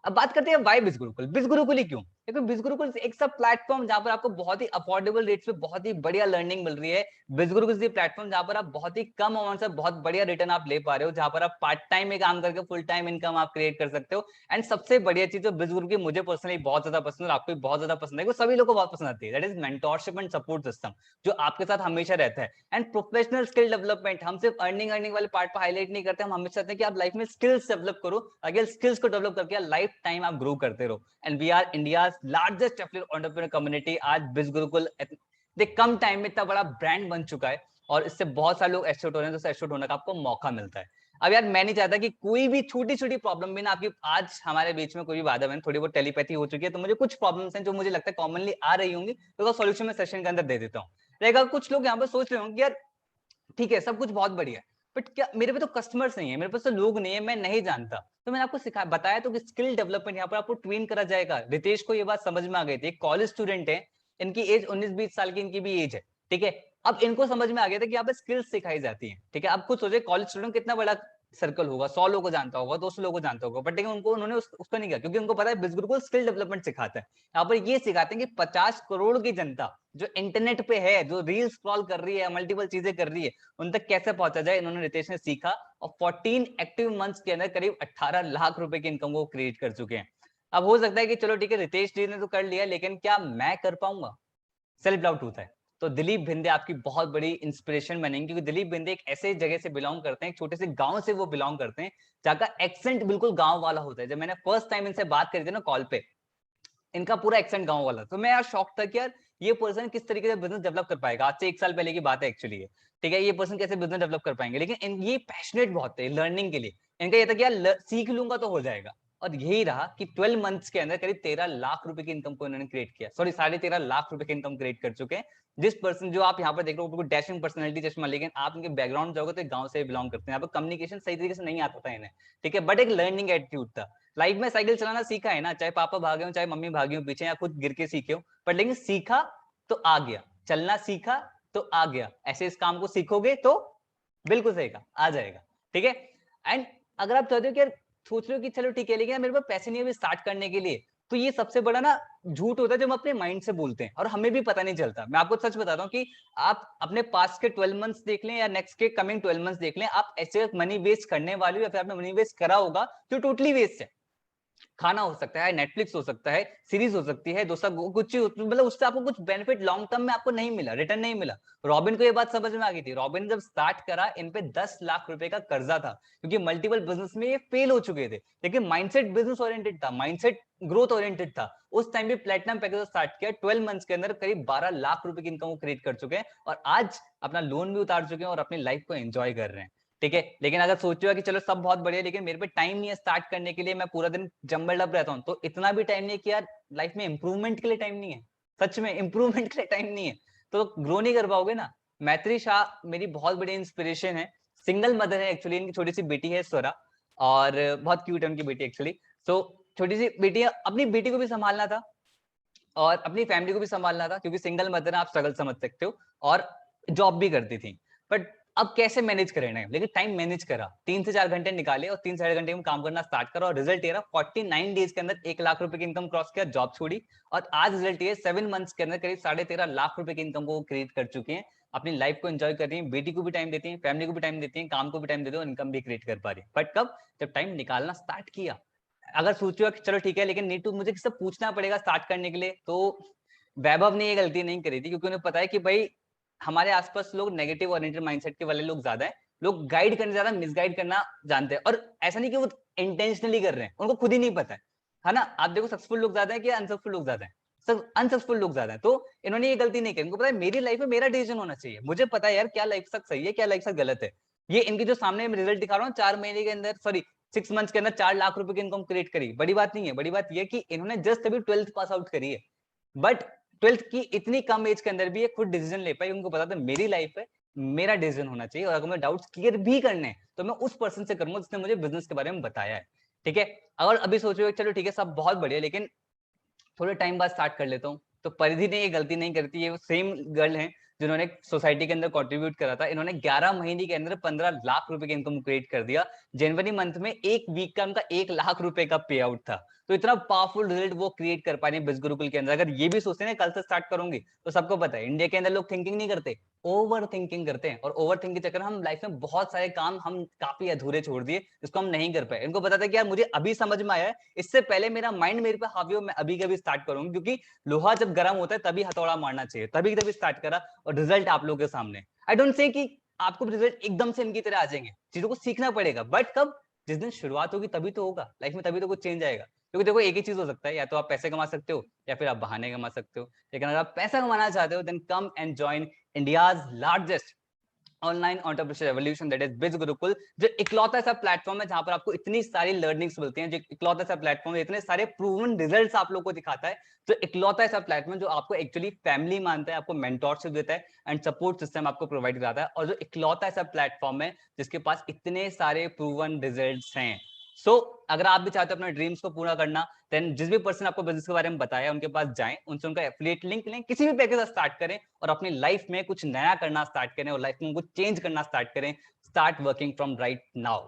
अब बात करते हैं वाई बिज गुरुकुल। बिज गुरुकुल ही क्यों? देखो, बिज गुरुकुल एक सब प्लेटफॉर्म जहां पर आपको बहुत ही अफोर्डेबल रेट्स पे बहुत ही बढ़िया लर्निंग मिल रही है। बिज गुरुकुल प्लेटफॉर्म जहां पर आप बहुत ही कम अमाउंट से बहुत बढ़िया रिटर्न आप ले पा रहे हो, जहां पर आप पार्ट टाइम में काम करके फुल टाइम इनकम आप क्रिएट कर सकते हो। एंड सबसे बढ़िया चीज जो बिज गुरुकुल मुझे पर्सनली बहुत ज्यादा पसंद है, आपको भी बहुत ज्यादा पसंद है, वो सभी लोगों को बहुत पसंद आती है, that is mentorship and support system, जो आपके साथ हमेशा रहता है। एंड प्रोफेशनल स्किल डेवलपमेंट, हम सिर्फ अर्निंग वाले पार्ट पर हाईलाइट नहीं करते, हम हमेशा चाहते हैं कि आप लाइफ में स्किल्स डेवलप करो, अगर स्किल्स को डेवलप करके लाइफ टाइम आप ग्रो करते रहो। And we are India's largest affiliate entrepreneur community. आज बिज गुरुकुल देख कम टाइम में इतना बड़ा ब्रांड बन चुका है और इससे बहुत सारे लोग एस्ट्रोट हो रहे हैं, तो एस्ट्रोट होने का आपको मौका मिलता है। अब यार मैं नहीं चाहता कि कोई भी छोटी छोटी प्रॉब्लम भी ना आपकी, आज हमारे बीच में कोई भी बाधा बहन थोड़ी बहुत टेलीपैथी हो चुकी है, तो मुझे कुछ प्रॉब्लम्स हैं जो मुझे लगता है कॉमनली आ रही होंगी, तो सॉल्यूशन मैं सेशन के अंदर दे देता हूँ। लेकिन कुछ लोग यहाँ पर सोच रहे होंगे यार ठीक है सब कुछ बहुत बढ़िया है, बट क्या मेरे पे तो कस्टमर्स नहीं है, मेरे पास तो लोग नहीं है, मैं नहीं जानता। तो मैंने आपको सिखा बताया तो कि स्किल डेवलपमेंट यहाँ पर आपको ट्रेन करा जाएगा। रितेश को ये बात समझ में आ गई थी, कॉलेज स्टूडेंट है, इनकी एज 19-20 साल की इनकी भी एज है, ठीक है। अब इनको समझ में आ गया था कि यहाँ पे स्किल्स सिखाई जाती है, ठीक है। अब खुद सोचे कॉलेज स्टूडेंट कितना बड़ा सर्कल होगा, 100 लोगों को जानता होगा, 200 लोगों को जानता होगा, बट लेकिन उनको उन्होंने उसको नहीं किया, क्योंकि उनको पता है बिजगुरु को स्किल डेवलपमेंट सिखाता है। यहाँ पर ये सिखाते हैं कि 50 करोड़ की जनता जो इंटरनेट पे है, जो रील स्क्रॉल कर रही है, मल्टीपल चीजें कर रही है, उन तक कैसे पहुंचा जाए, इन्होंने रितेश ने सीखा। और 14 एक्टिव मंथ्स के अंदर करीब 18 लाख रुपए की इनकम को क्रिएट कर चुके हैं। अब हो सकता है कि चलो ठीक है रितेश जी ने तो कर लिया, लेकिन क्या मैं कर पाऊंगा? सेल्फ डाउट होता है। तो दिलीप भिंदे आपकी बहुत बड़ी इंस्पिरेशन बनेंगे, क्योंकि दिलीप भिंदे एक ऐसे जगह से बिलोंग करते हैं, एक छोटे से गांव से वो बिलोंग करते हैं, जहाँ का एक्सेंट बिल्कुल गांव वाला होता है। जब मैंने फर्स्ट टाइम इनसे बात करी थी ना कॉल पे, इनका पूरा एक्सेंट गांव वाला, तो मैं यार शॉक था कि यार ये पर्सन किस तरीके से बिजनेस डेवलप कर पाएगा। आज से 1 साल पहले की बात है एक्चुअली ये, ठीक है। ये पर्सन कैसे बिजनेस डेवलप कर पाएंगे, लेकिन ये पैशनेट बहुत थे लर्निंग के लिए। इनका ये था कि यार सीख लूंगा तो हो जाएगा। और यही रहा कि 12 मंथ्स के अंदर करीब 13 लाख रुपए की इनकम को इन्होंने क्रिएट किया, सॉरी 13.5 लाख रुपए की इनकम क्रिएट कर चुके हैं। जिस पर्सन जो आप यहाँ पर देख रहे हो बिल्कुल डैशिंग पर्सनैलिटी चश्मा, लेकिन आप इनके बैकग्राउंड जाओगे तो गांव से बिलोंग करते हैं, यहाँ पर कम्युनिकेशन सही तरीके से नहीं आता था इन्हें, ठीक है, बट एक लर्निंग एटीट्यूड था। लाइफ में साइकिल चलाना सीखा है ना, चाहे पापा भागे हो चाहे मम्मी भागी हो पीछे, या खुद गिर के सीखे हो, पर लेकिन सीखा तो आ गया, चलना सीखा तो आ गया। ऐसे इस काम को सीखोगे तो बिल्कुल सही कहा आ जाएगा, ठीक है। एंड अगर आप चाहते हो कि यार सोच रहे हो कि चलो ठीक है लेकिन मेरे पास पैसे नहीं है स्टार्ट करने के लिए, तो ये सबसे बड़ा ना झूठ होता है जो हम अपने माइंड से बोलते हैं और हमें भी पता नहीं चलता। मैं आपको सच बताता हूँ कि आप अपने पास्ट के 12 मंथ्स देख लें या नेक्स्ट के कमिंग 12 मंथ्स देख लें, आप ऐसे मनी वेस्ट करने वाले हो या फिर आपने मनी वेस्ट करा होगा जो टोटली वेस्ट है। खाना हो सकता है, नेटफ्लिक्स हो सकता है, सीरीज हो सकती है, दोस्तों कुछ मतलब उससे आपको कुछ बेनिफिट लॉन्ग टर्म में आपको नहीं मिला, रिटर्न नहीं मिला। रॉबिन को ये बात समझ में आ गई थी, रॉबिन जब स्टार्ट करा इन पे 10 लाख रुपए का कर्जा था, क्योंकि मल्टीपल बिजनेस में ये फेल हो चुके थे। लेकिन माइंडसेट बिजनेस ओरिएंटेड था, माइंडसेट ग्रोथ ओरिएंटेड था। उस टाइम भी प्लेटिनम पैकेज स्टार्ट किया, 12 मंथ्स के अंदर करीब 12 लाख रुपए की इनकम को क्रिएट कर चुके हैं और आज अपना लोन भी उतार चुके हैं और अपनी लाइफ को एंजॉय कर रहे हैं, ठीक है। लेकिन अगर सोच रहे हो कि चलो सब बहुत बढ़िया लेकिन मेरे पे टाइम नहीं है स्टार्ट करने के लिए, मैं पूरा दिन जम्बल्ड अप रहता हूँ, तो इतना भी टाइम नहीं है कि यार लाइफ में इंप्रूवमेंट के लिए टाइम नहीं है, सच में इंप्रूवमेंट के लिए टाइम नहीं है, तो ग्रो नहीं कर पाओगे ना। मैत्री शाह मेरी बहुत बड़ी इंस्पिरेशन है, सिंगल मदर है एक्चुअली, इनकी छोटी सी बेटी है स्वरा, और बहुत क्यूट है उनकी बेटी एक्चुअली। तो छोटी सी बेटी है, अपनी बेटी को भी संभालना था और अपनी फैमिली को भी संभालना था, क्योंकि सिंगल मदर आप स्ट्रगल समझ सकते हो, और जॉब भी करती थी। बट अब कैसे मैनेज करें ना, लेकिन टाइम मैनेज करा, 3 से 4 घंटे निकाले और 3 से 4 घंटे में काम करना स्टार्ट करा, और रिजल्ट ये रहा 49 डेज के अंदर 1 लाख रुपए की इनकम क्रॉस किया, जॉब छोड़ी, और आज रिजल्ट ये 7 मंथ्स के अंदर करीब 13.5 लाख रुपए की इनकम को क्रिएट कर चुके हैं। अपनी लाइफ को एंजॉय कर रही है, बेटी को भी टाइम देती है, फैमिली को भी टाइम देती है, काम को भी टाइम देती है और इनकम भी क्रिएट कर पा रही है। बट कब? जब टाइम निकालना स्टार्ट किया। अगर सोचो कि चलो ठीक है लेकिन नीटू मुझे किससे पूछना पड़ेगा स्टार्ट करने के लिए, तो वैभव ने ये गलती नहीं करी थी, क्योंकि उन्हें पता है कि भाई हमारे आसपास लोग नेगेटिव ओरिएंटेड माइंडसेट के वाले लोग ज्यादा हैं, लोग गाइड करने ज्यादा मिसगाइड करना जानते हैं, और ऐसा नहीं कि वो इंटेंशनली कर रहे हैं, उनको खुद ही नहीं पता है ना। आप देखो सक्सेसफुल लोग ज्यादा है कि अनसक्सेसफुल लोग ज्यादा है? अनसक्सेसफुल लोग ज्यादा है। तो इन्होंने ये गलती नहीं की, इनको पता है मेरी लाइफ में मेरा डिसीजन होना चाहिए, मुझे पता है यार क्या लाइफ तक सही है क्या लाइफ तक गलत है। ये इनकी जो सामने रिजल्ट दिखा रहा हूँ 4 महीने के अंदर, सॉरी 6 मंथ्स के अंदर 4 लाख रुपए की इनकम क्रिएट करी, बड़ी बात नहीं है। बड़ी बात यह कि इन्होंने जस्ट अभी 12th पास आउट करी है, बट 12th की इतनी कम एज के अंदर भी ये खुद डिसीजन ले पाई, उनको पता था मेरी लाइफ है, मेरा डिसीजन होना चाहिए, और अगर मैं डाउट्स क्लियर भी करने हैं तो मैं उस पर्सन से करूंगा जिसने मुझे बिजनेस के बारे में बताया है, ठीक है। अगर अभी सोचो चलो ठीक है सब बहुत बढ़िया लेकिन थोड़े टाइम बाद स्टार्ट कर लेता हूँ, तो परिधि ने ये गलती नहीं करती, ये सेम गर्ल है जिन्होंने सोसाइटी के अंदर कंट्रीब्यूट करा था। इन्होंने 11 महीने के अंदर 15 लाख रुपए की इनकम क्रिएट कर दिया। जनवरी मंथ में एक वीक का उनका 1 लाख रुपए का पे आउट था। तो इतना पावरफुल रिजल्ट वो क्रिएट कर पा रहे हैं बिज गुरुकुल के अंदर। अगर ये भी सोचते हैं कल से स्टार्ट करूंगी, तो सबको पता है इंडिया के अंदर लोग थिंकिंग नहीं करते, ओवर थिंकिंग करते हैं, और ओवर थिंकिंग के चक्कर हम लाइफ में बहुत सारे काम हम काफी अधूरे छोड़ दिए जिसको हम नहीं कर पाए। इनको पता था कि यार मुझे अभी समझ में आया है, इससे पहले मेरा माइंड मेरे पे हावी हो, मैं अभी कभी स्टार्ट करूंगी, क्योंकि लोहा जब गर्म होता है तभी हथौड़ा मारना चाहिए, तभी तभी स्टार्ट करा, और रिजल्ट आप लोगों के सामने। आई डोंट से कि आपको रिजल्ट एकदम से इनकी तरह आ जाएंगे, चीजों को सीखना पड़ेगा, बट कब? जिस दिन शुरुआत होगी तभी तो होगा लाइफ में, तभी तो कुछ चेंज आएगा। क्योंकि देखो एक ही चीज हो सकता है, या तो आप पैसे कमा सकते हो या फिर आप बहाने कमा सकते हो। लेकिन अगर आप पैसा कमाना चाहते हो then come and join India's largest online entrepreneurship revolution, that is Biz Gurukul, जो इकलौता ऐसा प्लेटफॉर्म है जहां पर आपको इतनी सारी लर्निंग्स मिलती हैं, जो इकलौता ऐसा प्लेटफॉर्म है, इतने सारे प्रूवन रिजल्ट्स आप लोगों को दिखाता है, जो इकलौता ऐसा प्लेटफॉर्म जो आपको एक्चुअली फैमिली मानता है, आपको मेंटोरशिप देता है एंड सपोर्ट सिस्टम आपको प्रोवाइड कराता है, और जो इकलौता ऐसा प्लेटफॉर्म है जिसके पास इतने सारे प्रूवन रिजल्ट्स हैं। सो अगर आप भी चाहते हो अपने ड्रीम्स को पूरा करना, देन जिस भी पर्सन आपको बिजनेस के बारे में बताया उनके पास जाएं, उनसे उनका एफिलिएट लिंक लें, किसी भी पैकेज स्टार्ट करें और अपनी लाइफ में कुछ नया करना स्टार्ट करें और लाइफ में कुछ चेंज करना स्टार्ट करें। Start working from right now.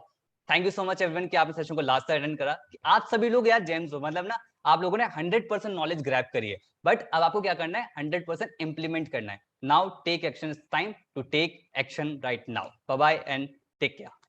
Thank you so much everyone कि आपने सेशन को लास्ट तक अटेंड करा। कि आप सभी लोग यार जेम्स हो, मतलब ना आप लोगों ने 100% नॉलेज ग्रैब करी है, बट अब आपको क्या करना है, 100% इंप्लीमेंट करना है। Now take action, time to take action right now. Bye bye and take care.